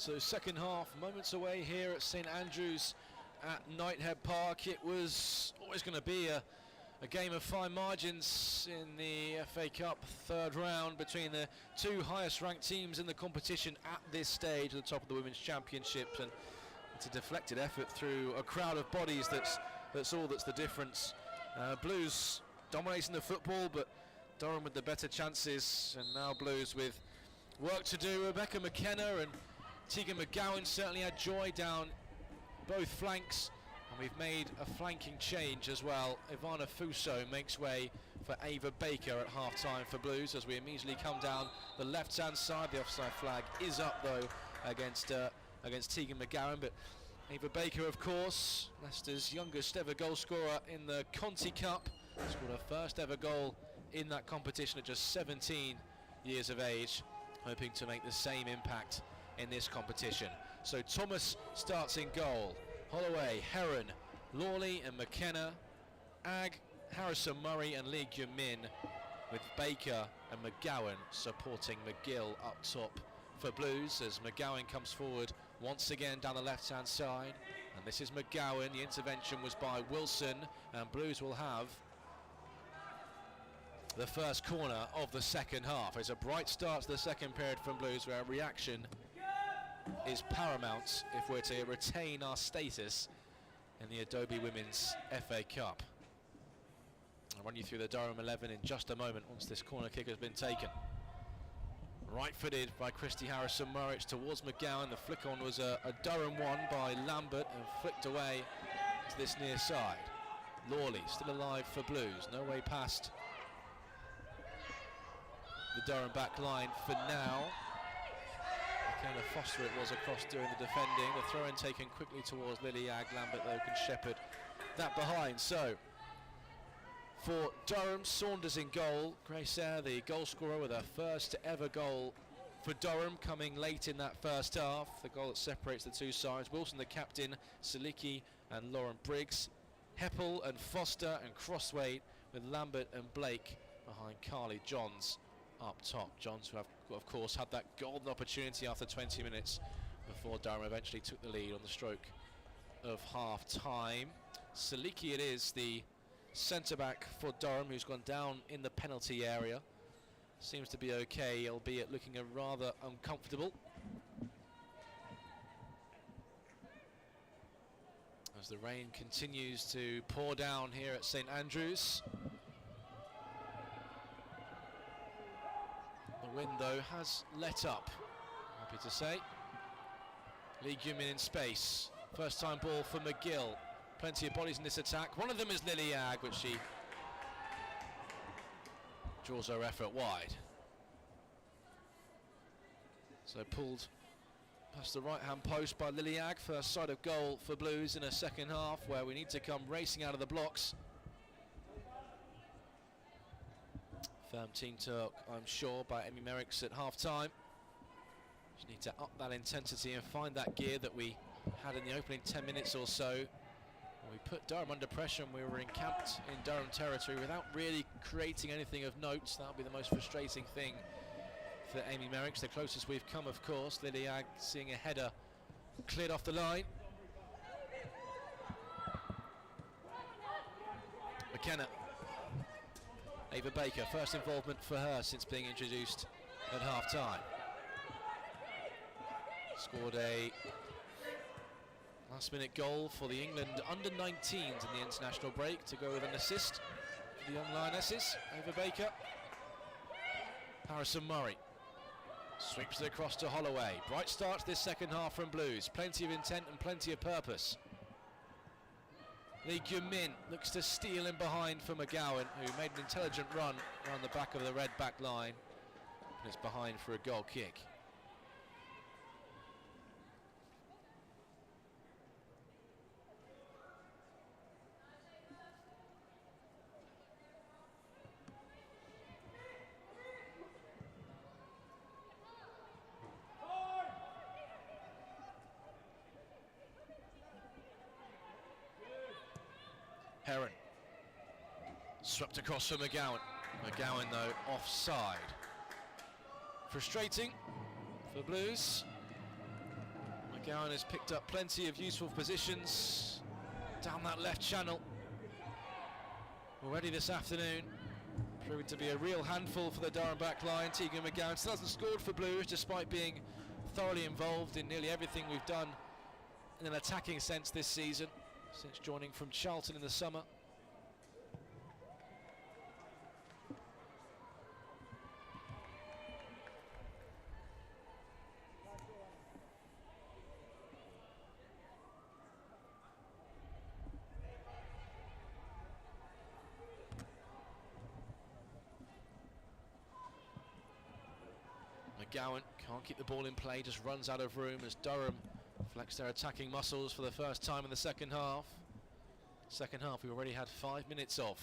So second half, moments away here at St Andrews at Knighthead Park. It was always going to be a game of fine margins in the FA Cup third round between the two highest ranked teams in the competition at this stage at the top of the Women's Championships, and it's a deflected effort through a crowd of bodies that's all that's the difference. Blues dominating the football, but Durham with the better chances, and now Blues with work to do. Rebecca McKenna and Tegan McGowan certainly had joy down both flanks, and we've made a flanking change as well. Ivana Fuso makes way for Ava Baker at half-time for Blues as we immediately come down the left-hand side. The offside flag is up though against Tegan McGowan, but Ava Baker, of course, Leicester's youngest ever goal scorer in the Conti Cup, scored her first ever goal in that competition at just 17 years of age, hoping to make the same impact in this competition. So Thomas starts in goal, Holloway, Heron, Lawley and McKenna, Ag, Harrison Murray and Lee Gyun-min, with Baker and McGowan supporting McGill up top for Blues as McGowan comes forward once again down the left hand side, and this is McGowan. The intervention was by Wilson, and Blues will have the first corner of the second half. It's a bright start to the second period from Blues, where reaction is paramount if we're to retain our status in the Adobe Women's FA Cup. I'll run you through the Durham 11 in just a moment once this corner kick has been taken. Right-footed by Christy Harrison-Murray towards McGowan. The flick-on was a Durham one by Lambert and flicked away to this near side. Lawley still alive for Blues. No way past the Durham back line for now. McKenna Foster it was across doing the defending. The throw-in taken quickly towards Lily Ag. Lambert though can shepherd that behind. So for Durham, Saunders in goal. Grace Eyre, the goal scorer, with her first ever goal for Durham, coming late in that first half. The goal that separates the two sides. Wilson the captain, Siliki and Lauren Briggs. Heppel and Foster and Crosswaite, with Lambert and Blake behind Carly Johns up top. Johns, who have of course had that golden opportunity after 20 minutes before Durham eventually took the lead on the stroke of half time. Siliki it is, the centre-back for Durham, who's gone down in the penalty area. Seems to be okay, albeit looking a rather uncomfortable. As the rain continues to pour down here at St Andrews. The wind, though, has let up, happy to say. Lee Gyun-min in space. First time ball for McGill. Plenty of bodies in this attack. One of them is Lily Ag, which she draws her effort wide. So pulled past the right-hand post by Lily Ag. First sight of goal for Blues in a second half, where we need to come racing out of the blocks. Firm team talk, I'm sure, by Amy Merricks at half-time. Just need to up that intensity and find that gear that we had in the opening 10 minutes or so. We put Durham under pressure and we were encamped in Durham territory without really creating anything of note. That'll be the most frustrating thing for Amy Merricks. The closest we've come, of course. Lily Ag seeing a header cleared off the line. McKenna. Ava Baker, first involvement for her since being introduced at half-time. Scored a last-minute goal for the England under-19s in the international break to go with an assist for the young Lionesses. Ava Baker. Harrison Murray sweeps it across to Holloway. Bright start to this second half from Blues. Plenty of intent and plenty of purpose. Lee Gyun-min looks to steal in behind for McGowan, who made an intelligent run around the back of the red back line. And is behind for a goal kick. Heron swept across for McGowan. McGowan, though, offside. Frustrating for Blues. McGowan has picked up plenty of useful positions down that left channel already this afternoon, proving to be a real handful for the Durham back line. Tegan McGowan still hasn't scored for Blues, despite being thoroughly involved in nearly everything we've done in an attacking sense this season, since joining from Charlton in the summer. McGowan can't keep the ball in play, just runs out of room as Durham flex their attacking muscles for the first time in the second half. Second half we already had 5 minutes of.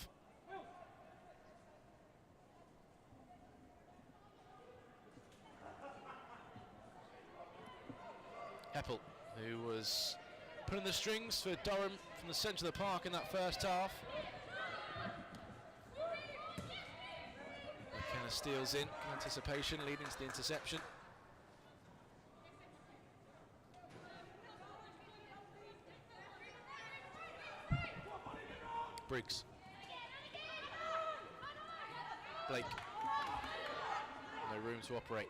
Heppel, who was pulling the strings for Durham from the centre of the park in that first half. McKenna steals in anticipation, leading to the interception. Briggs. Blake. No room to operate.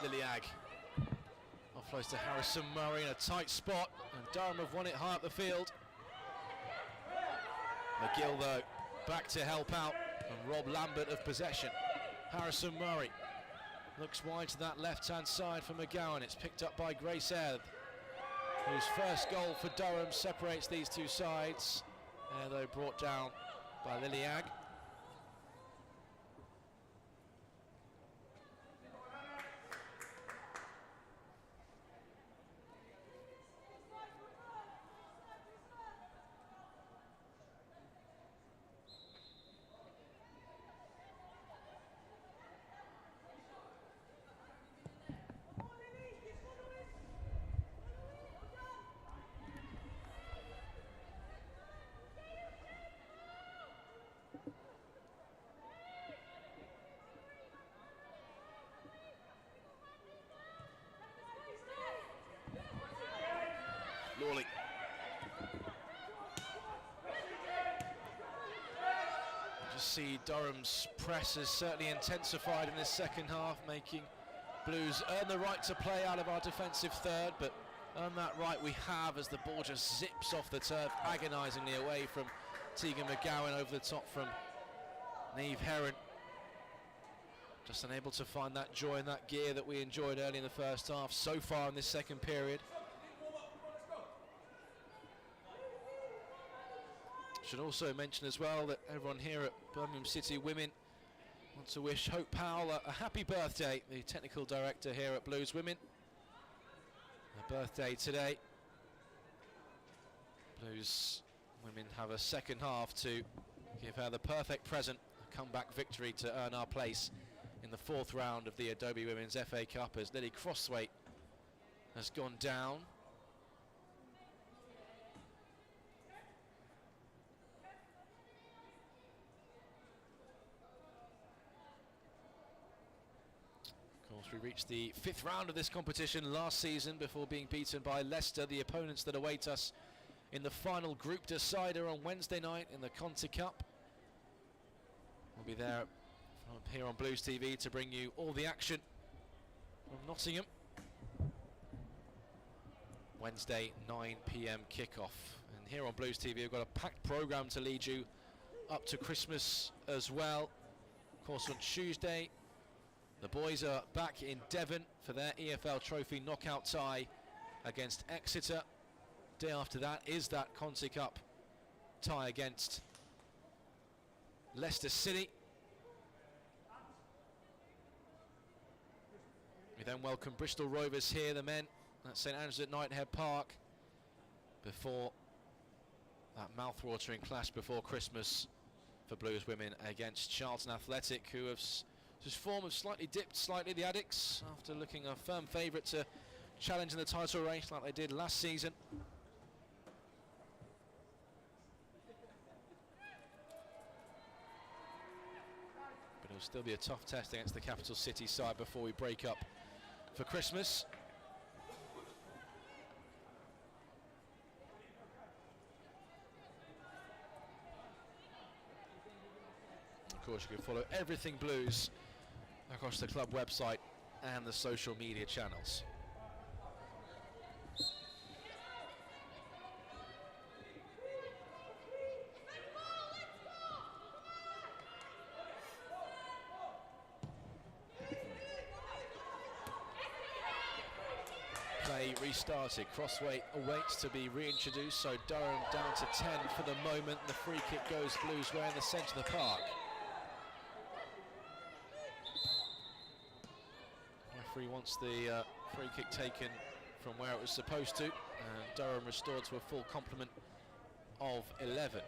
Liliag. Offloads to Harrison Murray in a tight spot, and Durham have won it high up the field. McGill, though, back to help out and rob Lambert of possession. Harrison Murray looks wide to that left-hand side for McGowan. It's picked up by Knighthead, whose first goal for Durham separates these two sides. There, though, brought down by Liliag. Lawley. Just see Durham's press has certainly intensified in this second half, making Blues earn the right to play out of our defensive third, but earn that right we have as the ball just zips off the turf agonisingly away from Tegan McGowan over the top from Niamh Heron. Just unable to find that joy and that gear that we enjoyed early in the first half so far in this second period. Should also mention as well that everyone here at Birmingham City Women want to wish Hope Powell a happy birthday, the technical director here at Blues Women. Her birthday today. Blues Women have a second half to give her the perfect present, a comeback victory to earn our place in the fourth round of the Adobe Women's FA Cup, as Lily Crosswaite has gone down. Of course, we reached the fifth round of this competition last season before being beaten by Leicester, the opponents that await us in the final group decider on Wednesday night in the Conti Cup. We'll be there here on Blues TV to bring you all the action from Nottingham. Wednesday, 9 PM kickoff. And here on Blues TV, we've got a packed programme to lead you up to Christmas as well. Of course, on Tuesday, the boys are back in Devon for their EFL Trophy knockout tie against Exeter. Day after that is that Conti Cup tie against Leicester City. We then welcome Bristol Rovers here, the men, at St Andrews at Knighthead Park, before that mouth-watering clash before Christmas for Blues Women against Charlton Athletic, who have whose form have slightly dipped slightly, the Addicts, after looking a firm favourite to challenge in the title race like they did last season. It'll still be a tough test against the capital city side before we break up for Christmas. Of course, you can follow everything Blues across the club website and the social media channels. Play restarted. Crossweight awaits to be reintroduced, so Durham down to 10 for the moment. The free kick goes Blues way in the centre of the park. Referee wants the free kick taken from where it was supposed to, and Durham restored to a full complement of 11.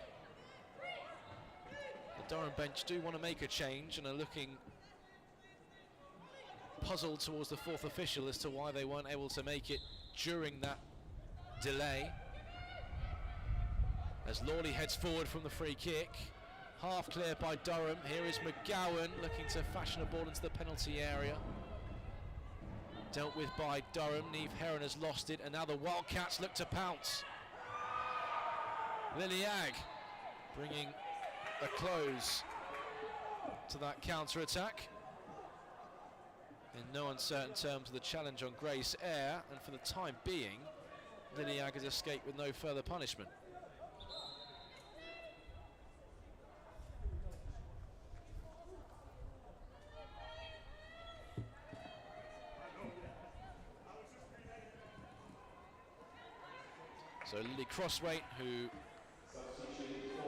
The Durham bench do want to make a change and are looking puzzled towards the fourth official as to why they weren't able to make it during that delay. As Lawley heads forward from the free kick, half cleared by Durham. Here is McGowan looking to fashion a ball into the penalty area. Dealt with by Durham. Niamh Heron has lost it, and now the Wildcats look to pounce. Liliag bringing a close to that counter-attack. In no uncertain terms, the challenge on Grace Eyre, and for the time being, Liliag has escaped with no further punishment. So Lily Crossweight, who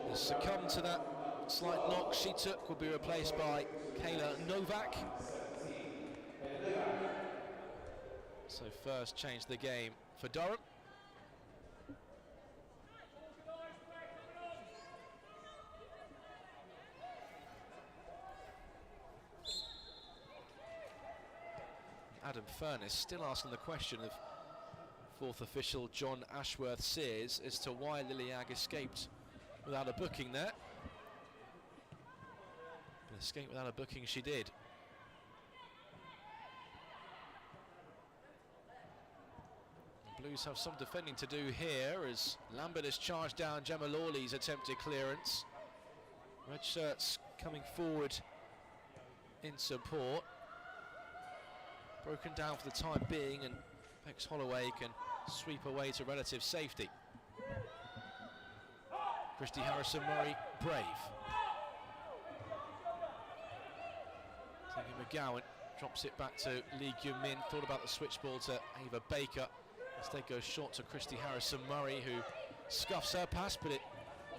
has succumbed to that slight knock she took, will be replaced by Kayla Novak. So first change the game for Durham. Adam Furness still asking the question of fourth official John Ashworth Sears as to why Liliag escaped without a booking there. But escape without a booking she did. Blues have some defending to do here as Lambert has charged down Gemma Lawley's attempted clearance. Red shirts coming forward in support. Broken down for the time being, and Bex Holloway can sweep away to relative safety. Christy Harrison-Murray brave. Taking McGowan, drops it back to Lee Gyun-min. Thought about the switch ball to Ava Baker. Instead goes short to Christy Harrison-Murray, who scuffs her pass, but it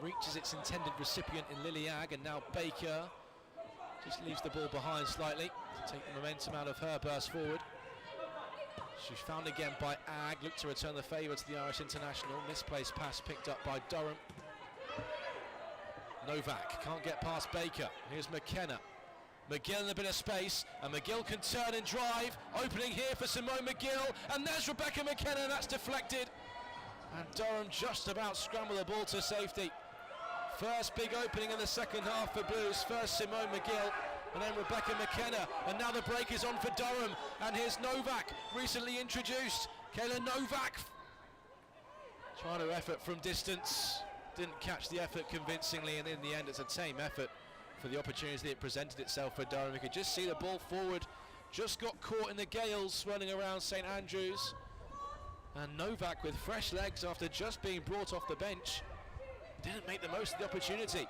reaches its intended recipient in Liliag, and now Baker just leaves the ball behind slightly to take the momentum out of her burst forward. She's found again by Ag, looked to return the favour to the Irish international. Misplaced pass picked up by Durham. Novak can't get past Baker. Here's McKenna. McGill in a bit of space, and McGill can turn and drive. Opening here for Simone McGill, and there's Rebecca McKenna, that's deflected. And Durham just about scramble the ball to safety. First big opening in the second half for Blues. First Simone McGill, and then Rebecca McKenna. And now the break is on for Durham. And here's Novak, recently introduced. Kayla Novak trying to effort from distance. Didn't catch the effort convincingly, and in the end it's a tame effort for the opportunity that presented itself for Durham. You could just see the ball forward, just got caught in the gales swirling around St Andrews. And Novak with fresh legs after just being brought off the bench didn't make the most of the opportunity.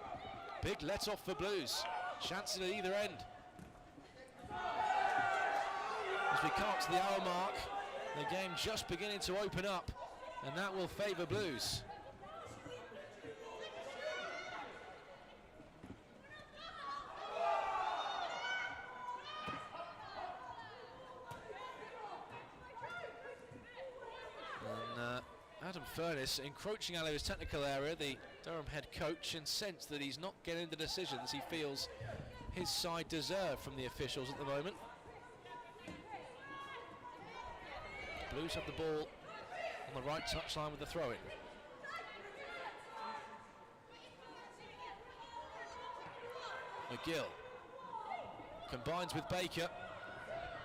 Big let off for Blues, chances at either end. As we come to the hour mark, the game just beginning to open up, and that will favour Blues. Adam Furness encroaching out of his technical area, the Durham head coach, and sensed that he's not getting the decisions he feels his side deserve from the officials at the moment. Blues have the ball on the right touchline with the throw-in. McGill combines with Baker.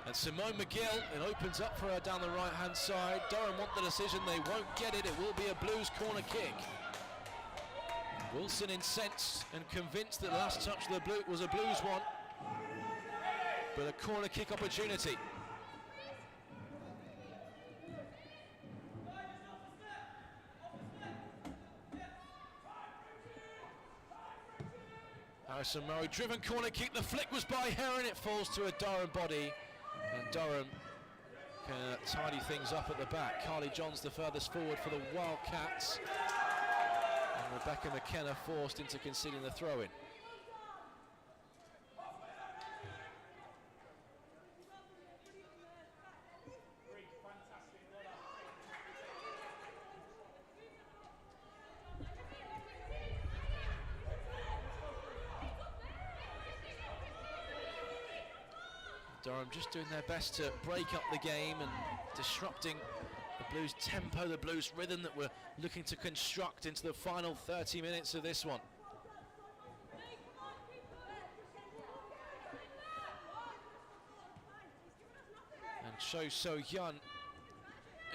And Simone McGill, it opens up for her down the right-hand side. Durham want the decision, they won't get it. It will be a Blues corner kick. Wilson incensed and convinced that the last touch of the blue was a Blues one. But a corner kick opportunity. Harrison Murray, driven corner kick. The flick was by Heron, it falls to a Durham body. And Durham can tidy things up at the back. Carly Johns the furthest forward for the Wildcats. And Rebecca McKenna forced into conceding the throw-in. Durham just doing their best to break up the game and disrupting the Blues tempo, the Blues rhythm that we're looking to construct into the final 30 minutes of this one. And Cho So-hyun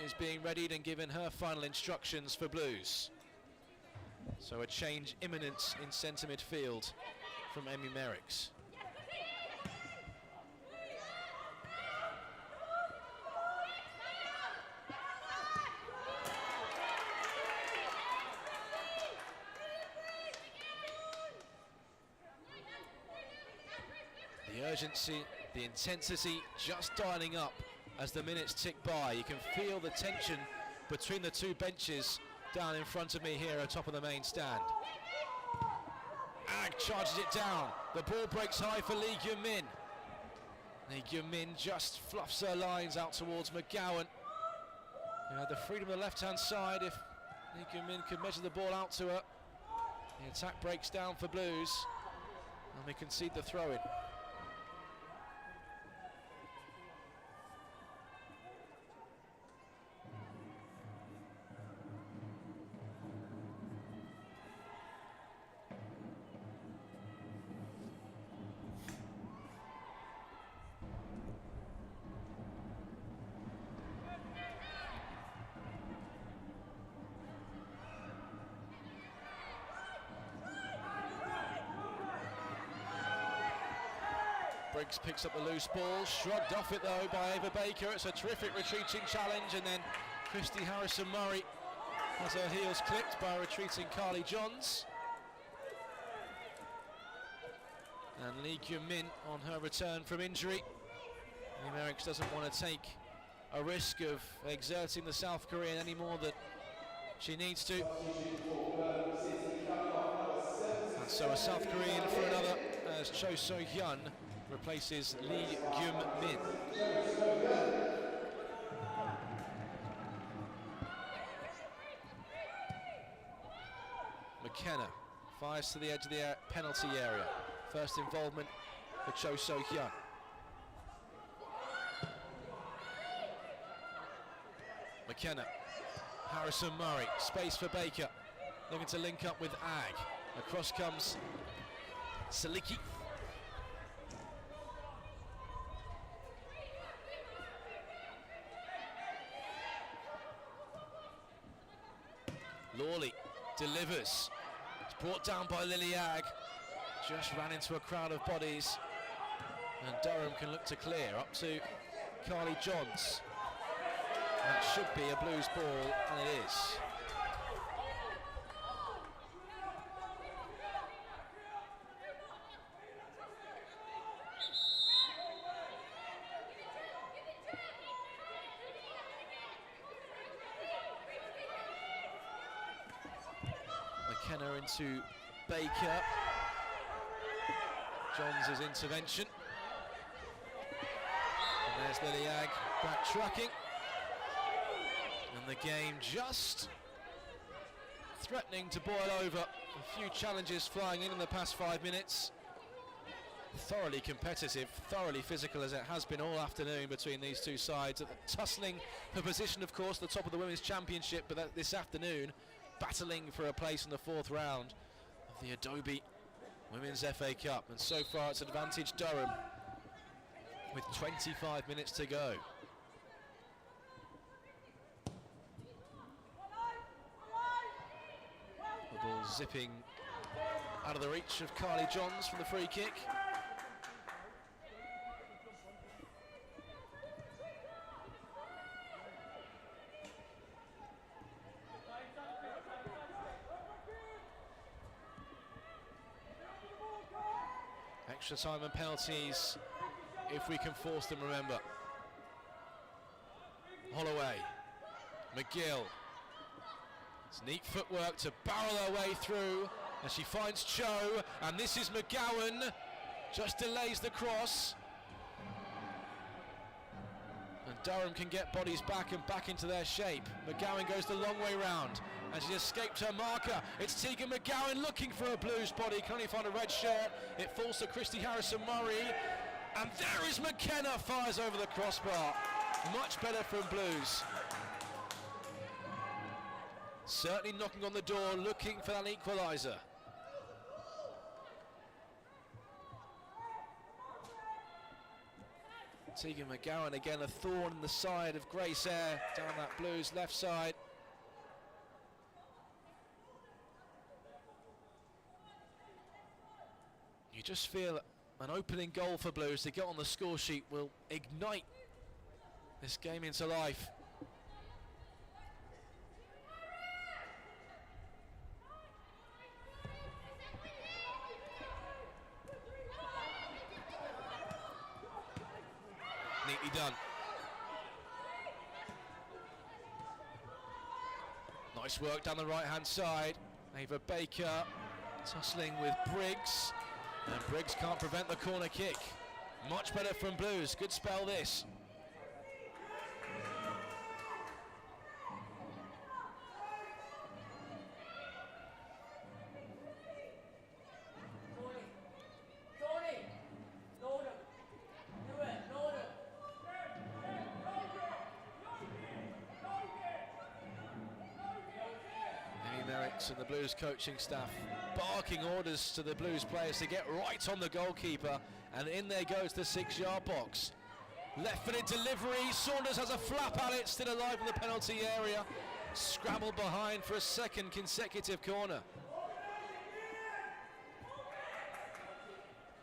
is being readied and given her final instructions for Blues. So a change imminent in centre midfield from Amy Merricks. The urgency, the intensity just dialing up as the minutes tick by. You can feel the tension between the two benches down in front of me here atop of the main stand. Ag charges it down. The ball breaks high for Lee Gyun-min. Lee Gyun-min just fluffs her lines out towards McGowan, who had the freedom of the left-hand side. If Lee Gyun-min could measure the ball out to her, the attack breaks down for Blues, and we concede the throw-in. Briggs picks up the loose ball, shrugged off it though by Ava Baker. It's a terrific retreating challenge, and then Christy Harrison-Murray has her heels clipped by a retreating Carly Johns. And Lee Gyun-min on her return from injury. Lee Merricks doesn't want to take a risk of exerting the South Korean any more than she needs to. And so a South Korean for another as Cho So-hyun replaces Lee Gyun-min. McKenna fires to the edge of the penalty area. First involvement for Cho So-hyun. McKenna, Harrison Murray, space for Baker, looking to link up with Ag. Across comes Saliki. Lawley delivers. It's brought down by Lily Ag. Just ran into a crowd of bodies. And Durham can look to clear up to Carly Johns. That should be a Blues ball, and it is. McKenna into Baker. Johns' intervention. And there's Lily Ag backtracking. And the game just threatening to boil over. A few challenges flying in the past 5 minutes. Thoroughly competitive, thoroughly physical as it has been all afternoon between these two sides. Tussling for position, of course, the top of the Women's Championship, but this afternoon battling for a place in the 4th round of the Adobe Women's FA Cup. And so far it's advantage Durham with 25 minutes to go. The ball zipping out of the reach of Carly Johns from the free kick. Extra time and penalties if we can force them, remember. Holloway, McGill. It's neat footwork to barrel her way through, and she finds Cho, and this is McGowan, just delays the cross. And Durham can get bodies back and back into their shape. McGowan goes the long way round, and she escaped her marker. It's Tegan McGowan looking for a Blues body, can only find a red shirt. It falls to Christy Harrison-Murray, and there is McKenna, fires over the crossbar. Much better from Blues. Certainly knocking on the door, looking for that equaliser. Tegan McGowan again, a thorn in the side of Grace Eyre, down that Blues left side. You just feel an opening goal for Blues to get on the score sheet will ignite this game into life. Neatly done. Nice work down the right hand side. Ava Baker tussling with Briggs, and Briggs can't prevent the corner kick. Much better from Blues, good spell this. And the Blues coaching staff barking orders to the Blues players to get right on the goalkeeper, and in there goes the 6-yard box. Left-footed delivery, Saunders has a flap at it, still alive in the penalty area. Scrambled behind for a second consecutive corner.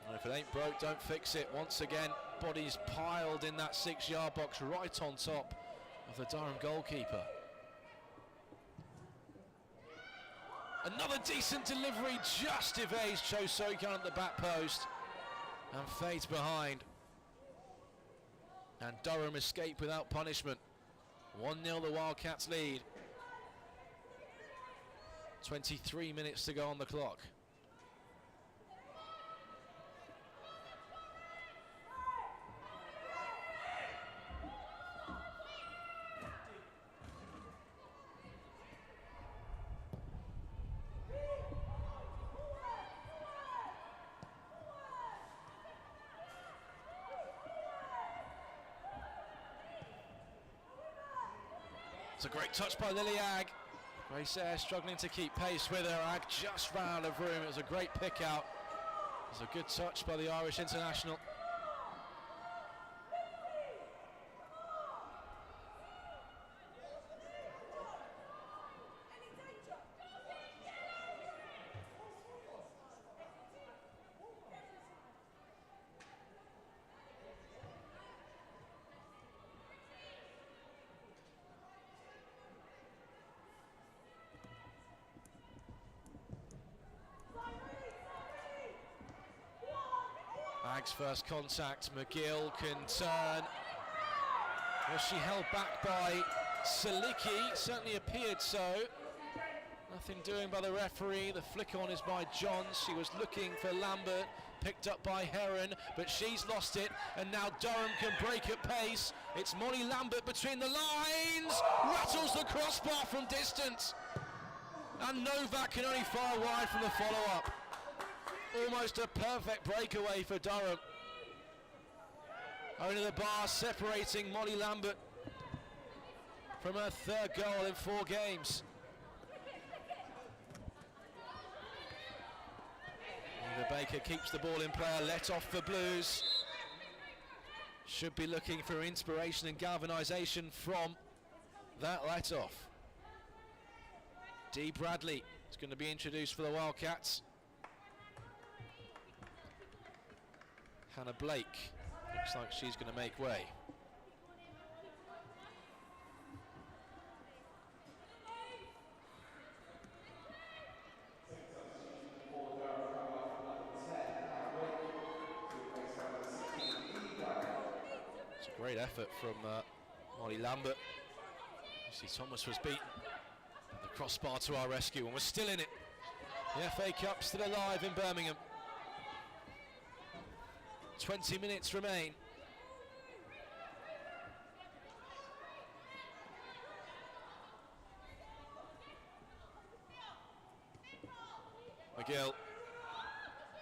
And if it ain't broke, don't fix it. Once again, bodies piled in that 6-yard box right on top of the Durham goalkeeper. Another decent delivery, just evades Cho Sokan at the back post and fades behind. And Durham escape without punishment. 1-0 the Wildcats lead. 23 minutes to go on the clock. It's a great touch by Lily Agg. Grace Eyre struggling to keep pace with her. Agg just ran out of room. It was a great pick out. It was a good touch by the Irish international. Agg's first contact, McGill can turn. Was she held back by Salicki? Certainly appeared so. Nothing doing by the referee. The flick on is by Johns. She was looking for Lambert, picked up by Heron, but she's lost it, and now Durham can break at pace. It's Molly Lambert between the lines, rattles the crossbar from distance, and Novak can only fire wide from the follow-up. Almost a perfect breakaway for Durham. Only the bar separating Molly Lambert from her third goal in 4 games. Eva Baker keeps the ball in play, let off for Blues. should be looking for inspiration and galvanisation from that let-off. Dee Bradley is going to be introduced for the Wildcats. Hannah Blake looks like she's going to make way. It's a great effort from Molly Lambert. Lucy Thomas was beaten. The crossbar to our rescue and was still in it. The FA Cup still alive in Birmingham. 20 minutes remain. McGill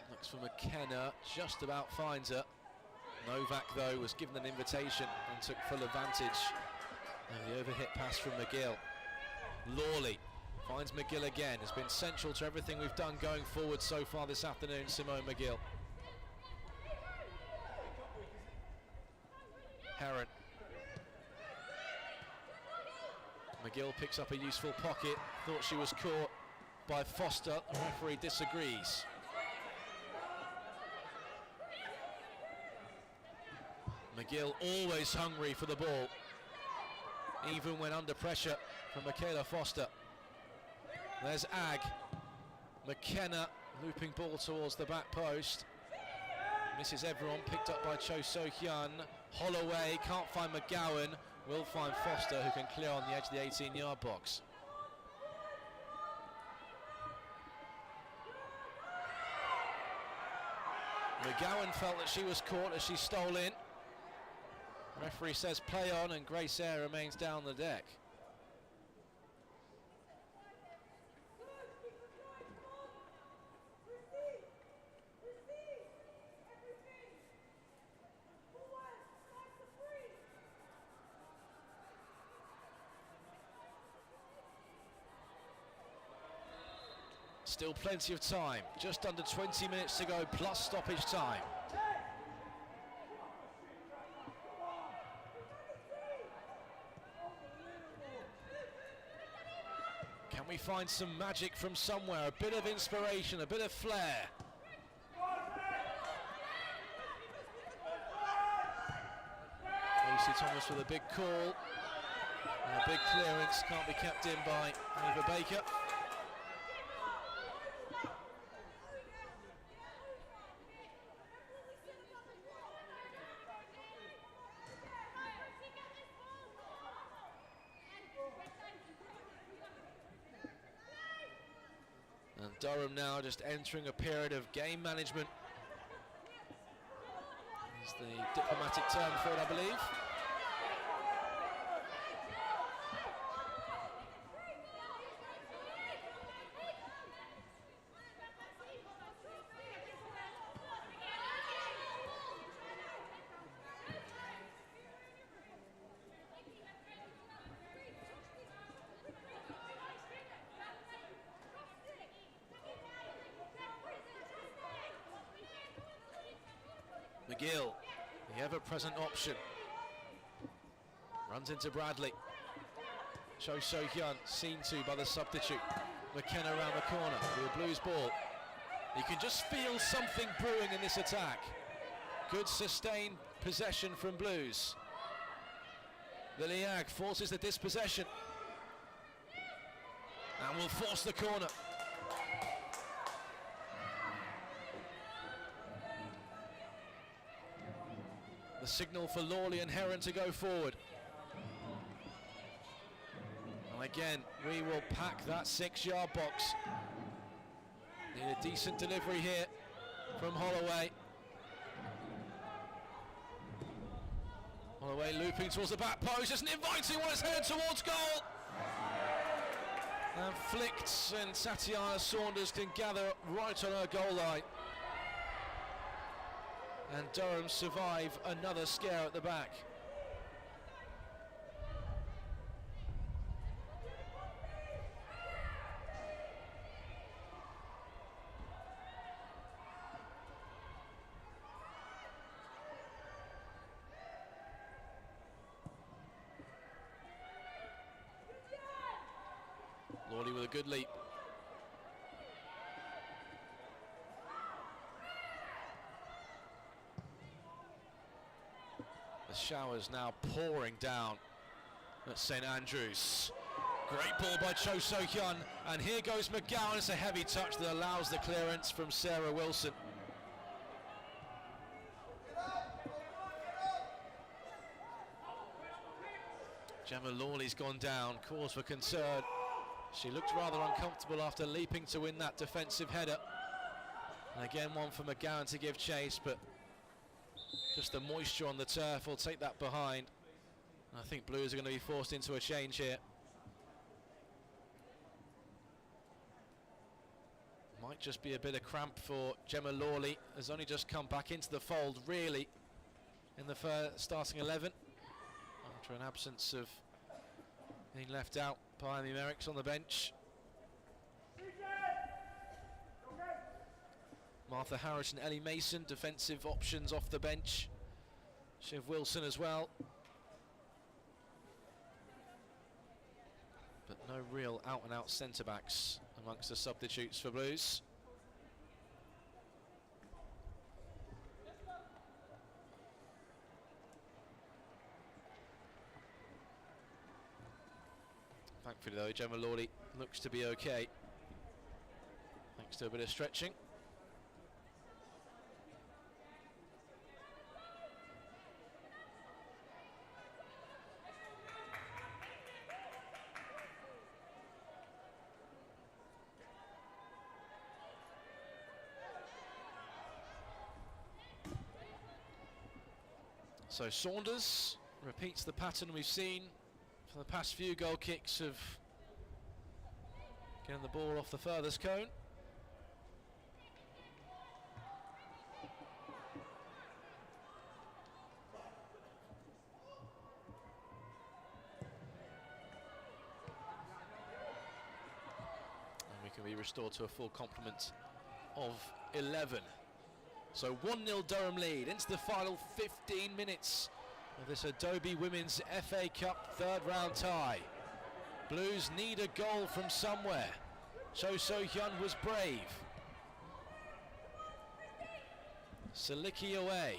looks for McKenna, just about finds her. Novak, though, was given an invitation and took full advantage of the overhit pass from McGill. Lawley finds McGill again, has been central to everything we've done going forward so far this afternoon, Simone McGill. Heron. McGill picks up a useful pocket, thought she was caught by Foster, the referee disagrees. McGill always hungry for the ball, even when under pressure from Michaela Foster. There's Ag. McKenna looping ball towards the back post. Misses everyone, picked up by Cho So-hyun. Holloway can't find McGowan, will find Foster, who can clear on the edge of the 18-yard box. McGowan felt that she was caught as she stole in. Referee says play on, and Grace Eyre remains down the deck. Still plenty of time, just under 20 minutes to go, plus stoppage time. Can we find some magic from somewhere, a bit of inspiration, a bit of flair? Lucy Thomas with a big call, and a big clearance, can't be kept in by Ava Baker. And Durham now just entering a period of game management. Is the diplomatic term for it, I believe. McGill, the ever-present option, runs into Bradley. Cho So-hyun seen to by the substitute. McKenna around the corner with a Blues ball. You can just feel something brewing in this attack. Good sustained possession from Blues. Lily Ag forces the dispossession and will force the corner. The signal for Lawley and Heron to go forward. And again, we will pack that 6-yard box. Need a decent delivery here from Holloway. Holloway looping towards the back post, just an inviting one, it's headed towards goal. And flicked, and Tatiana Saunders can gather right on her goal line. And Durham survive another scare at the back. a good leap. The showers now pouring down at St Andrews. Great ball by Cho So-hyun, and here goes McGowan. It's a heavy touch that allows the clearance from Sarah Wilson. Gemma Lawley's gone down, cause for concern. She looked rather uncomfortable after leaping to win that defensive header. And again, one for McGowan to give chase, but just the moisture on the turf will take that behind. And I think Blues are going to be forced into a change here. Might just be a bit of cramp for Gemma Lawley, has only just come back into the fold, really, in the starting 11. After an absence of being left out by Amy Merricks on the bench. Martha Harris and Ellie Mason, defensive options off the bench. Shiv Wilson as well. But no real out-and-out centre-backs amongst the substitutes for Blues. Thankfully though, Gemma Lawley looks to be okay, thanks to a bit of stretching. So Saunders repeats the pattern we've seen for the past few goal kicks of getting the ball off the furthest cone. And we can be restored to a full complement of 11. So 1-0 Durham lead into the final 15 minutes of this Adobe Women's FA Cup third round tie. Blues need a goal from somewhere. Cho So-hyun was brave. Salicki away.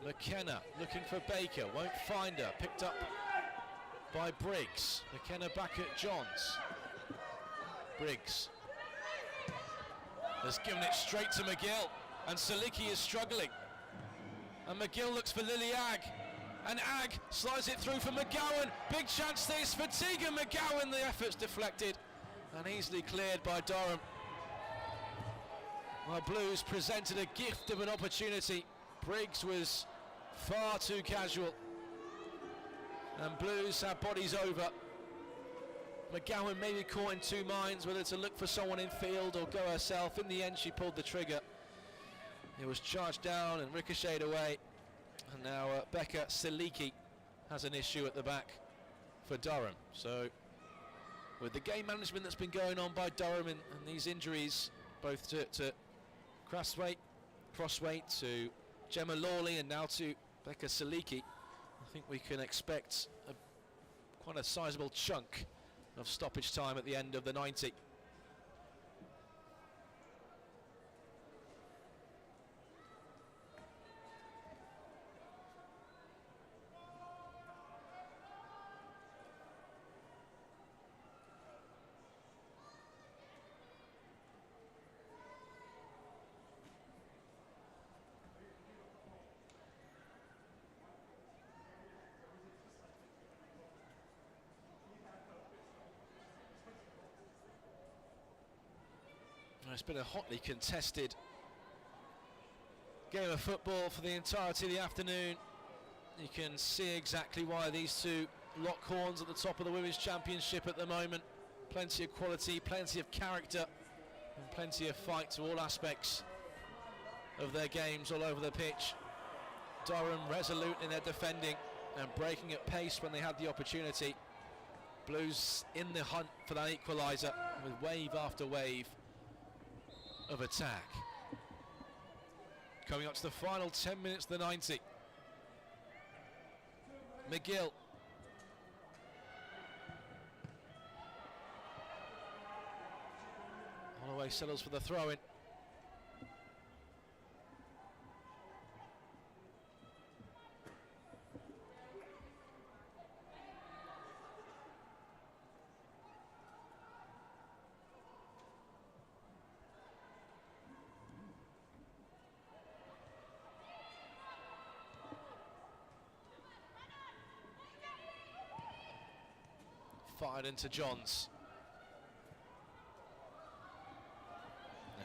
McKenna looking for Baker, won't find her. Picked up by Briggs. McKenna back at Johns. Briggs has given it straight to McGill, and Salicki is struggling. And McGill looks for Lily Agg, and Agg slides it through for McGowan. Big chance this for Tegan McGowan. The effort's deflected and easily cleared by Durham. Well, Blues presented a gift of an opportunity. Briggs was far too casual, and Blues have bodies over. McGowan may be caught in two minds whether to look for someone in field or go herself. In the end, she pulled the trigger. It was charged down and ricocheted away. And now Becca Salicki has an issue at the back for Durham. So with the game management that's been going on by Durham and these injuries, both to Crosswaite, to Gemma Lawley, and now to Becca Salicki, I think we can expect quite a sizable chunk of stoppage time at the end of the 90. It's been a hotly contested game of football for the entirety of the afternoon. You can see exactly why these two lock horns at the top of the Women's Championship at the moment. Plenty of quality, plenty of character, and plenty of fight to all aspects of their games all over the pitch. Durham resolute in their defending and breaking at pace when they had the opportunity. Blues in the hunt for that equaliser with wave after wave of attack. Coming up to the final 10 minutes of the 90. he settles for the throw-in. Fired into Johns.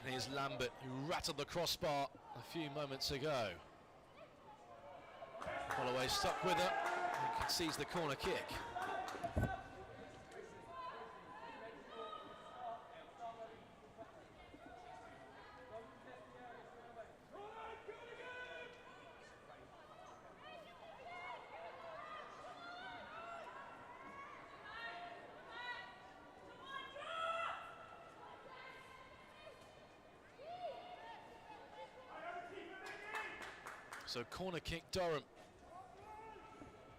And here's Lambert, who rattled the crossbar a few moments ago. Holloway stuck with her and concedes the corner kick. So corner kick Durham.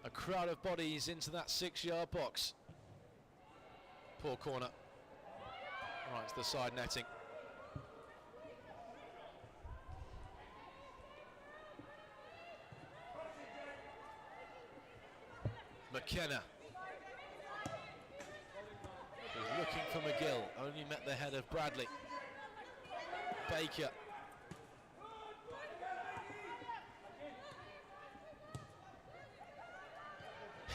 A crowd of bodies into that 6-yard box. Poor corner. Right to the side netting. McKenna. He's looking for McGill. Only met the head of Bradley. Baker.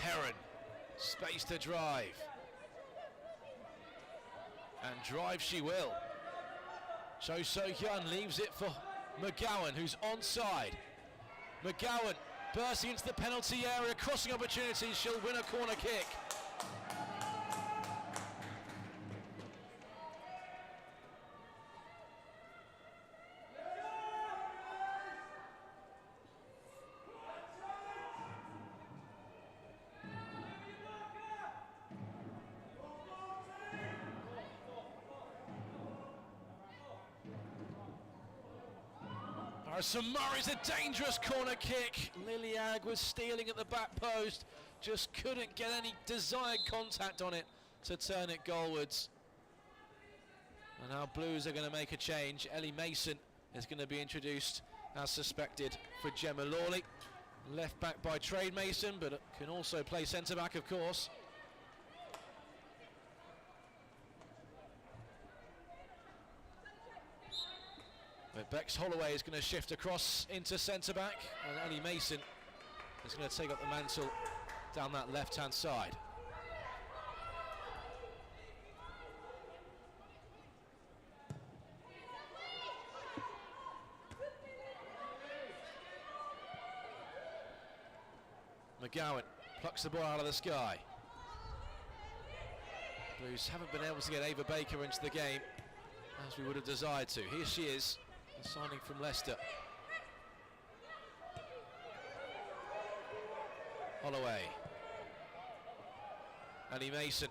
Heron, space to drive, and drive she will. Cho So-hyun leaves it for McGowan, who's onside. McGowan bursting into the penalty area, crossing opportunities, she'll win a corner kick. Harrison Murray's a dangerous corner kick. Liliag was stealing at the back post, just couldn't get any desired contact on it to turn it goalwards. And now Blues are going to make a change. Ellie Mason is going to be introduced as suspected for Gemma Lawley. Left back by trade Mason, but can also play centre back, of course. But Bex Holloway is going to shift across into centre-back, and Ellie Mason is going to take up the mantle down that left-hand side. McGowan plucks the ball out of the sky. Blues haven't been able to get Ava Baker into the game as we would have desired to. Here she is. Signing from Leicester. Holloway. Ellie Mason.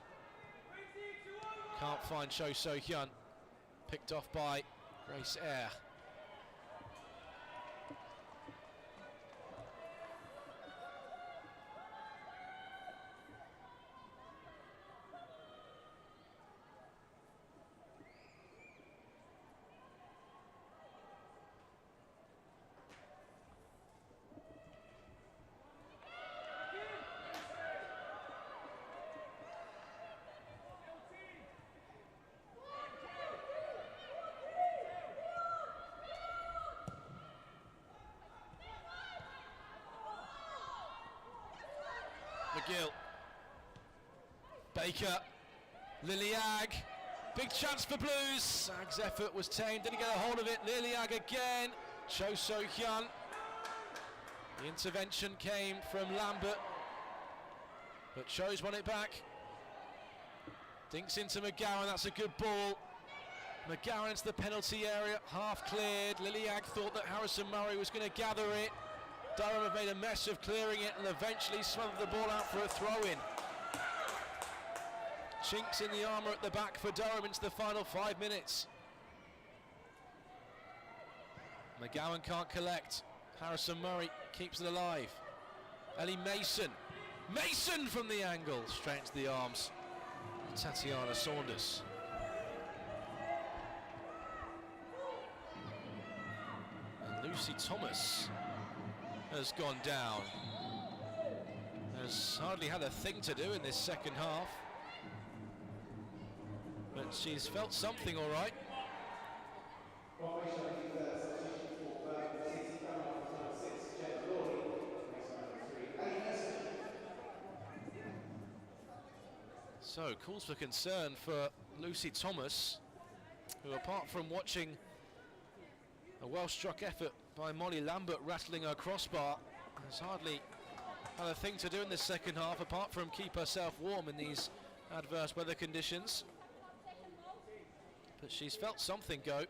Can't find Cho So-hyun. Picked off by Grace Eyre. McGill. Baker. Liliag. Big chance for Blues. Sag's effort was tamed. Didn't get a hold of it. Liliag again. Cho So-hyun. The intervention came from Lambert, but Cho's won it back. Dinks into McGowan. That's a good ball. McGowan into the penalty area. Half cleared. Liliag thought that Harrison Murray was going to gather it. Durham have made a mess of clearing it and eventually smothered the ball out for a throw-in. Chinks in the armour at the back for Durham into the final 5 minutes. McGowan can't collect. Harrison Murray keeps it alive. Ellie Mason. Mason from the angle. Straight into the arms. Tatiana Saunders. Lucy Thomas has gone down. Has hardly had a thing to do in this second half, but she's felt something all right. So, cause for concern for Lucy Thomas, who, apart from watching a well-struck effort by Molly Lambert rattling her crossbar, has hardly had a thing to do in this second half, apart from keep herself warm in these adverse weather conditions. But she's felt something go.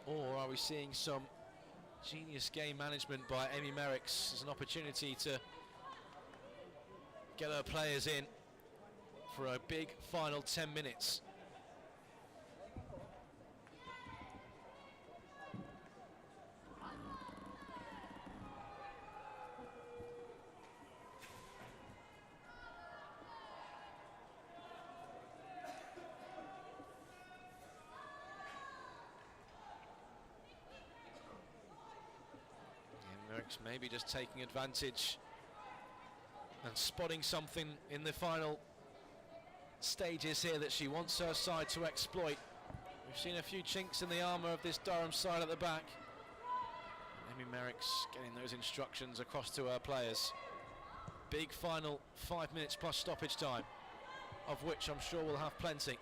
Or are we seeing some genius game management by Amy Merricks as an opportunity to get her players in for a big final 10 minutes? Maybe just taking advantage and spotting something in the final stages here that she wants her side to exploit. We've seen a few chinks in the armour of this Durham side at the back. Amy Merricks getting those instructions across to her players. Big final 5 minutes plus stoppage time, of which I'm sure we'll have plenty.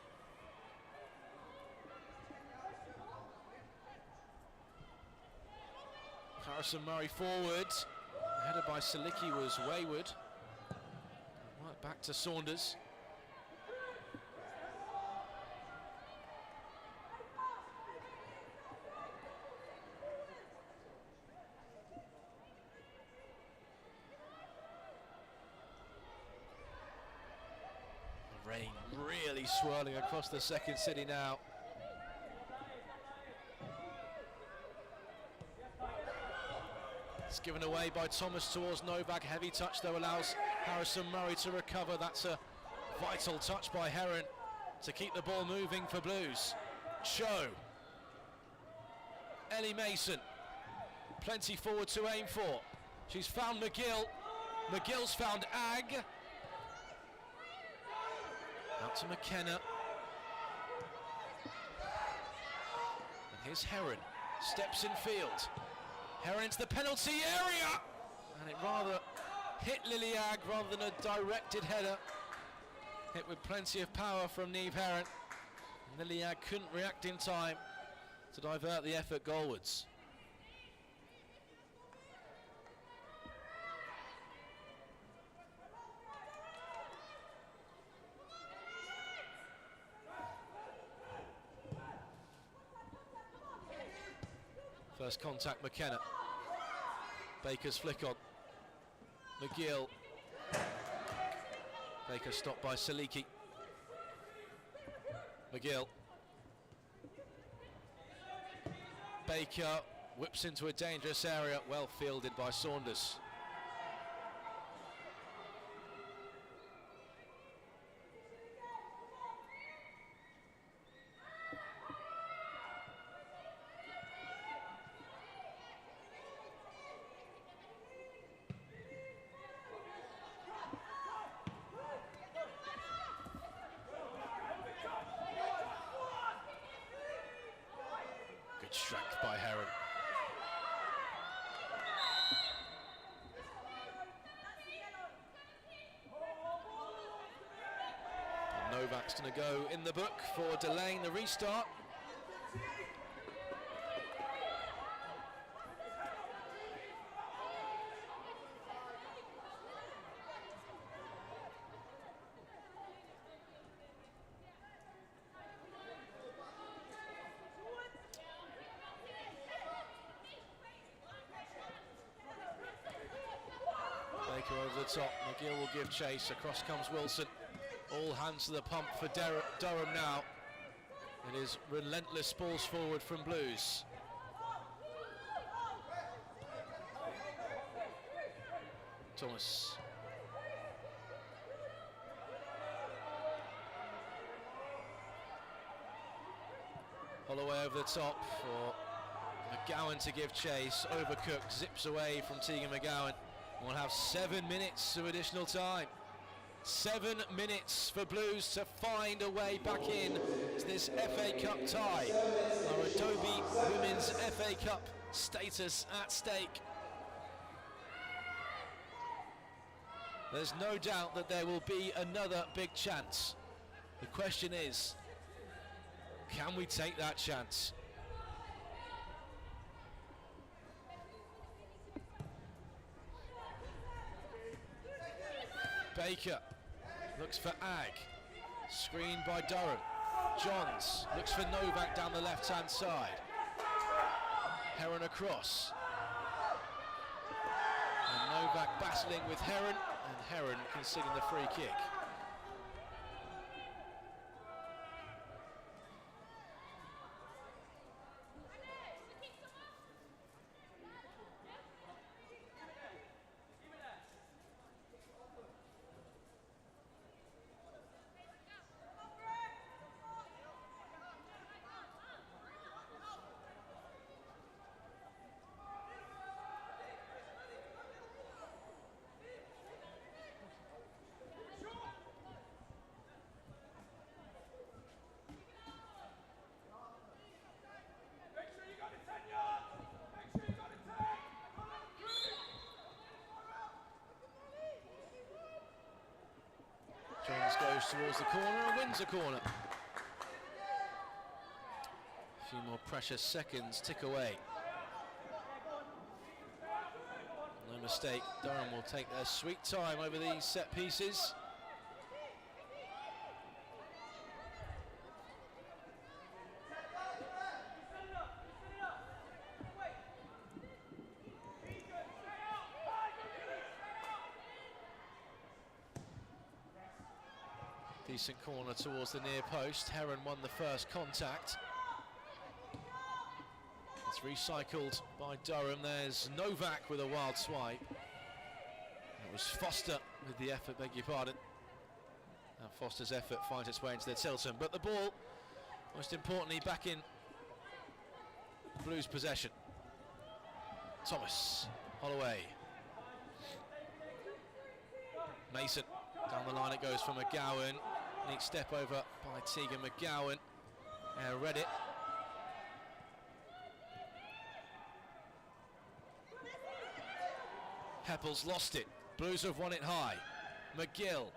Harrison Murray forward, headed by Siliki was wayward. Right back to Saunders. The rain really swirling across the second city now. It's given away by Thomas towards Novak. Heavy touch though allows Harrison Murray to recover. That's a vital touch by Heron to keep the ball moving for Blues. Cho. Ellie Mason. Plenty forward to aim for. She's found McGill. McGill's found Ag. Out to McKenna. And here's Heron. Steps in field. Heron into the penalty area, and it rather hit Lily Ag rather than a directed header. Hit with plenty of power from Niamh Heron. And Lily Ag couldn't react in time to divert the effort goalwards. First contact, McKenna. Baker's flick on. McGill. Baker stopped by Siliki. McGill. Baker whips into a dangerous area, well fielded by Saunders. Strength by Heron. And Novak's going to go in the book for delaying the restart. Over the top, McGill will give chase, across comes Wilson. All hands to the pump for Durham now. It is relentless balls forward from Blues. Thomas. Holloway over the top for McGowan to give chase. Overcooked, zips away from Tegan McGowan. We'll have 7 minutes of additional time. 7 minutes for Blues to find a way back in to this FA Cup tie. Our Adobe Women's FA Cup status at stake. There's no doubt that there will be another big chance. The question is, can we take that chance? Baker looks for Ag, screened by Durham. Johns looks for Novak down the left-hand side. Heron across. And Novak battling with Heron, and Heron conceding the free kick. Johns goes towards the corner and wins a corner. A few more precious seconds tick away. No mistake, Durham will take their sweet time over these set pieces. Decent corner towards the near post. Heron won the first contact. It's recycled by Durham. There's Novak with a wild swipe. It was Foster with the effort, beg your pardon. Now Foster's effort finds its way into the Tilton, but the ball, most importantly, back in Blues possession. Thomas, Holloway. Mason, down the line it goes for McGowan. Neat step over by Tegan McGowan. Read it. Heppel's lost it. Blues have won it high. McGill.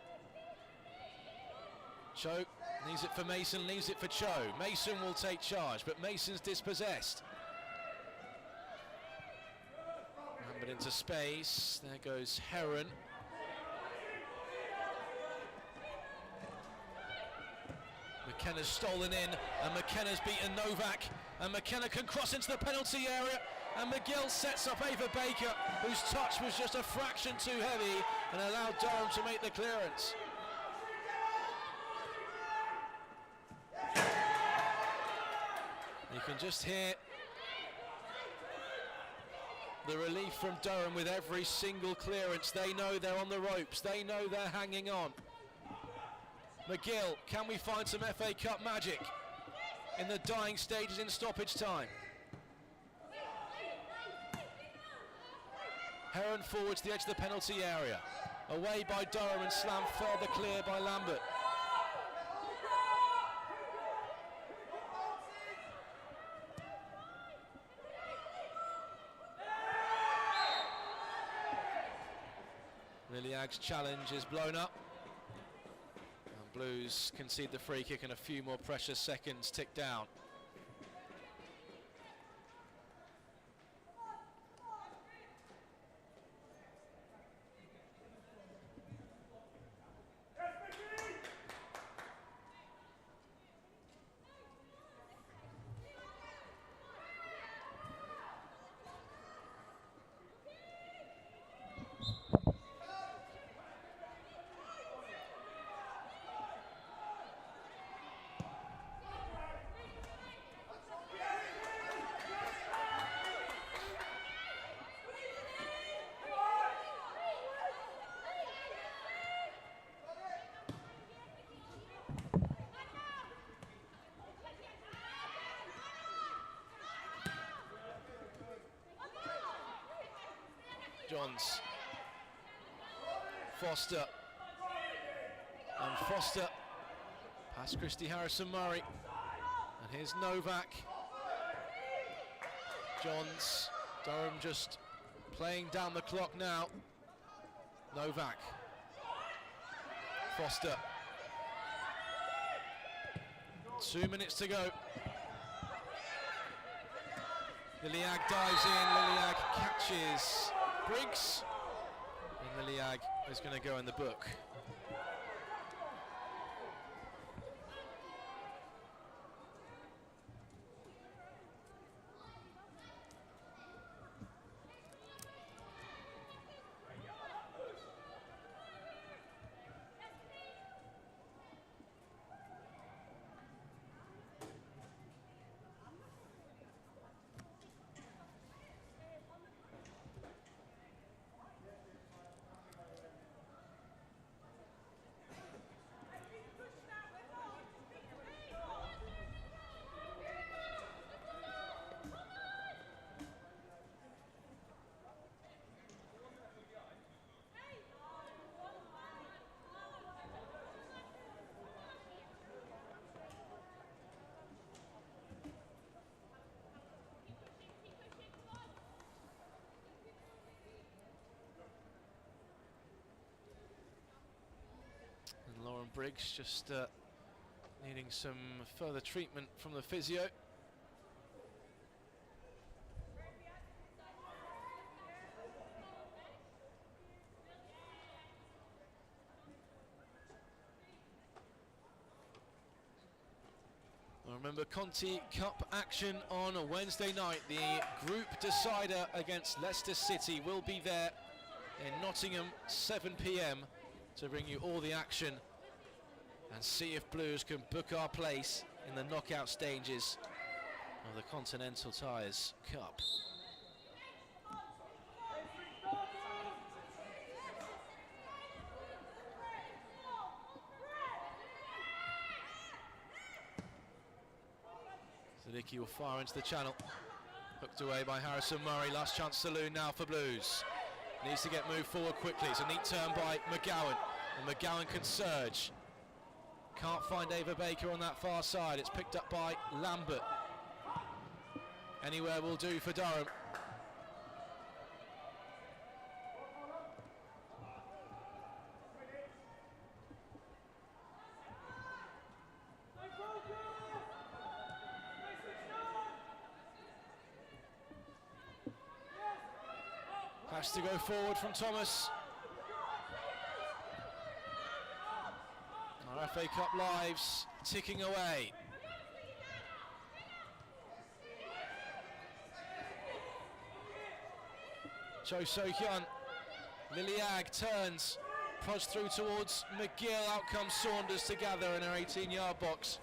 Cho leaves it for Mason, leaves it for Cho. Mason will take charge, but Mason's dispossessed. Hammered into space. There goes Heron. McKenna's stolen in, and McKenna's beaten Novak, and McKenna can cross into the penalty area, and McGill sets up Ava Baker, whose touch was just a fraction too heavy and allowed Durham to make the clearance. You can just hear the relief from Durham with every single clearance. They know they're on the ropes, they know they're hanging on. McGill, can we find some FA Cup magic in the dying stages in stoppage time? Heron forwards the edge of the penalty area. Away by Durham and slammed further clear by Lambert. Liliag's challenge is blown up. Blues concede the free kick and a few more precious seconds tick down. Johns. Foster. And Foster past Christy Harrison-Murray. And here's Novak. Johns. Durham just playing down the clock now. Novak. Foster. 2 minutes to go. Liliag dives in, Liliag catches Briggs, and Liliag is going to go in the book. Lauren Briggs just needing some further treatment from the physio. Remember, Conti Cup action on a Wednesday night. The group decider against Leicester City will be there in Nottingham, 7 p.m. to bring you all the action and see if Blues can book our place in the knockout stages of the Continental Tires Cup. Zadicki will fire into the channel. Hooked away by Harrison-Murray. Last chance saloon now for Blues. Needs to get moved forward quickly. It's a neat turn by McGowan. And McGowan can surge. Can't find Ava Baker on that far side. It's picked up by Lambert. Anywhere will do for Durham. Has to go forward from Thomas. Our FA Cup lives ticking away. Cho So-hyun. Liliag turns, prods through towards McGill. Out comes Saunders to gather in her 18-yard box.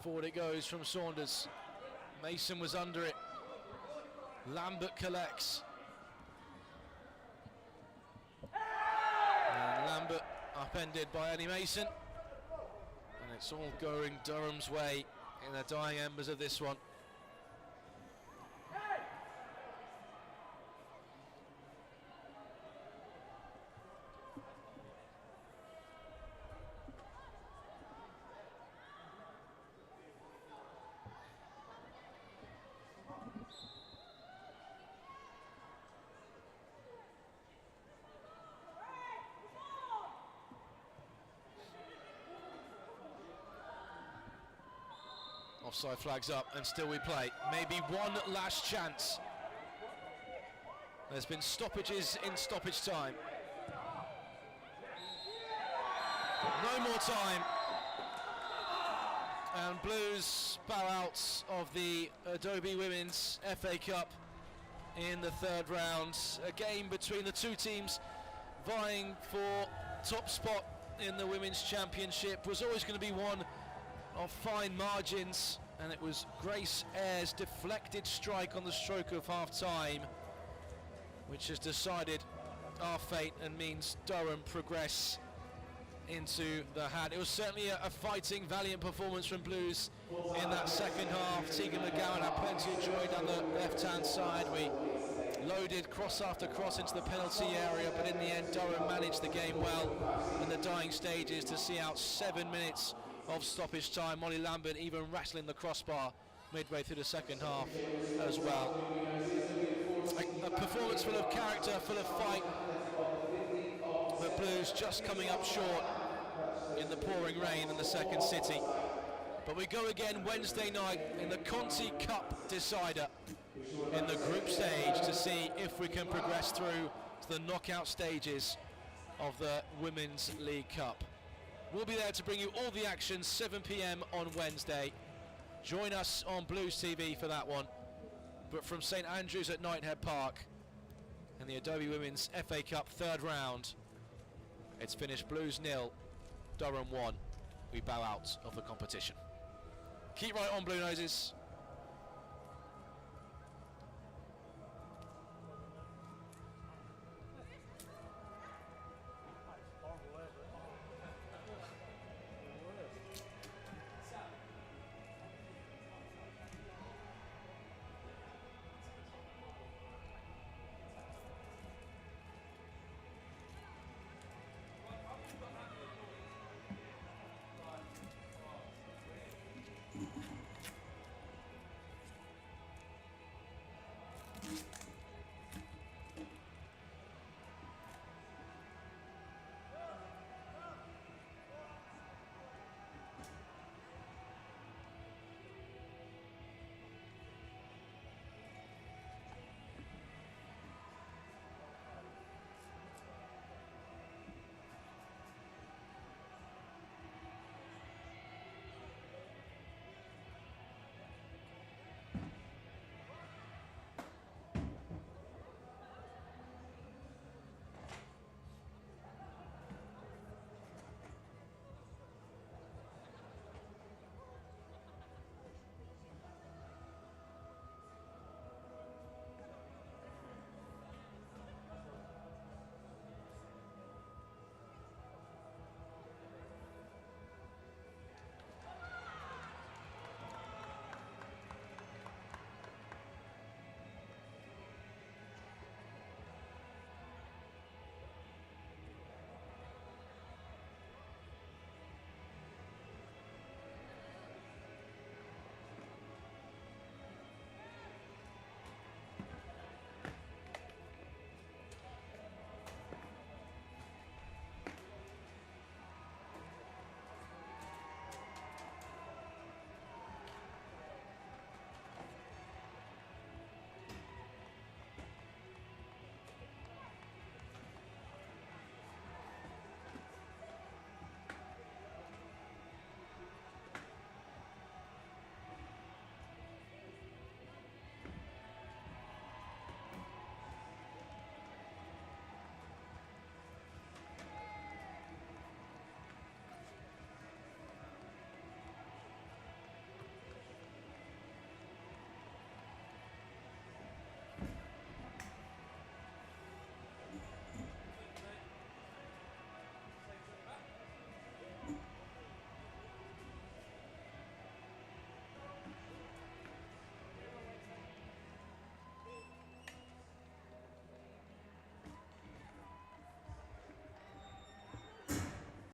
Forward it goes from Saunders. Mason was under it. Lambert collects. And Lambert upended by Eddie Mason. And it's all going Durham's way in the dying embers of this one. Offside flags up and still we play. Maybe one last chance. There's been stoppages in stoppage time. No more time. And Blues bow out of the Adobe Women's FA Cup in the third round. A game between the two teams vying for top spot in the Women's Championship was always going to be one of fine margins, and it was Grace Ayres' deflected strike on the stroke of half-time which has decided our fate and means Durham progress into the hat. It was certainly a fighting, valiant performance from Blues in that second half. Tegan McGowan had plenty of joy down the left-hand side. We loaded cross after cross into the penalty area, but in the end Durham managed the game well in the dying stages to see out 7 minutes of stoppage time. Molly Lambert even rattling the crossbar midway through the second half as well. A performance full of character, full of fight, but Blues just coming up short in the pouring rain in the second city. But we go again Wednesday night in the Conti Cup decider in the group stage to see if we can progress through to the knockout stages of the Women's League Cup. We'll be there to bring you all the action 7 p.m. on Wednesday. Join us on Blues TV for that one. But from St Andrews at Knighthead Park in the Adobe Women's FA Cup third round, it's finished Blues 0, Durham 1. We bow out of the competition. Keep right on, Blue Noses.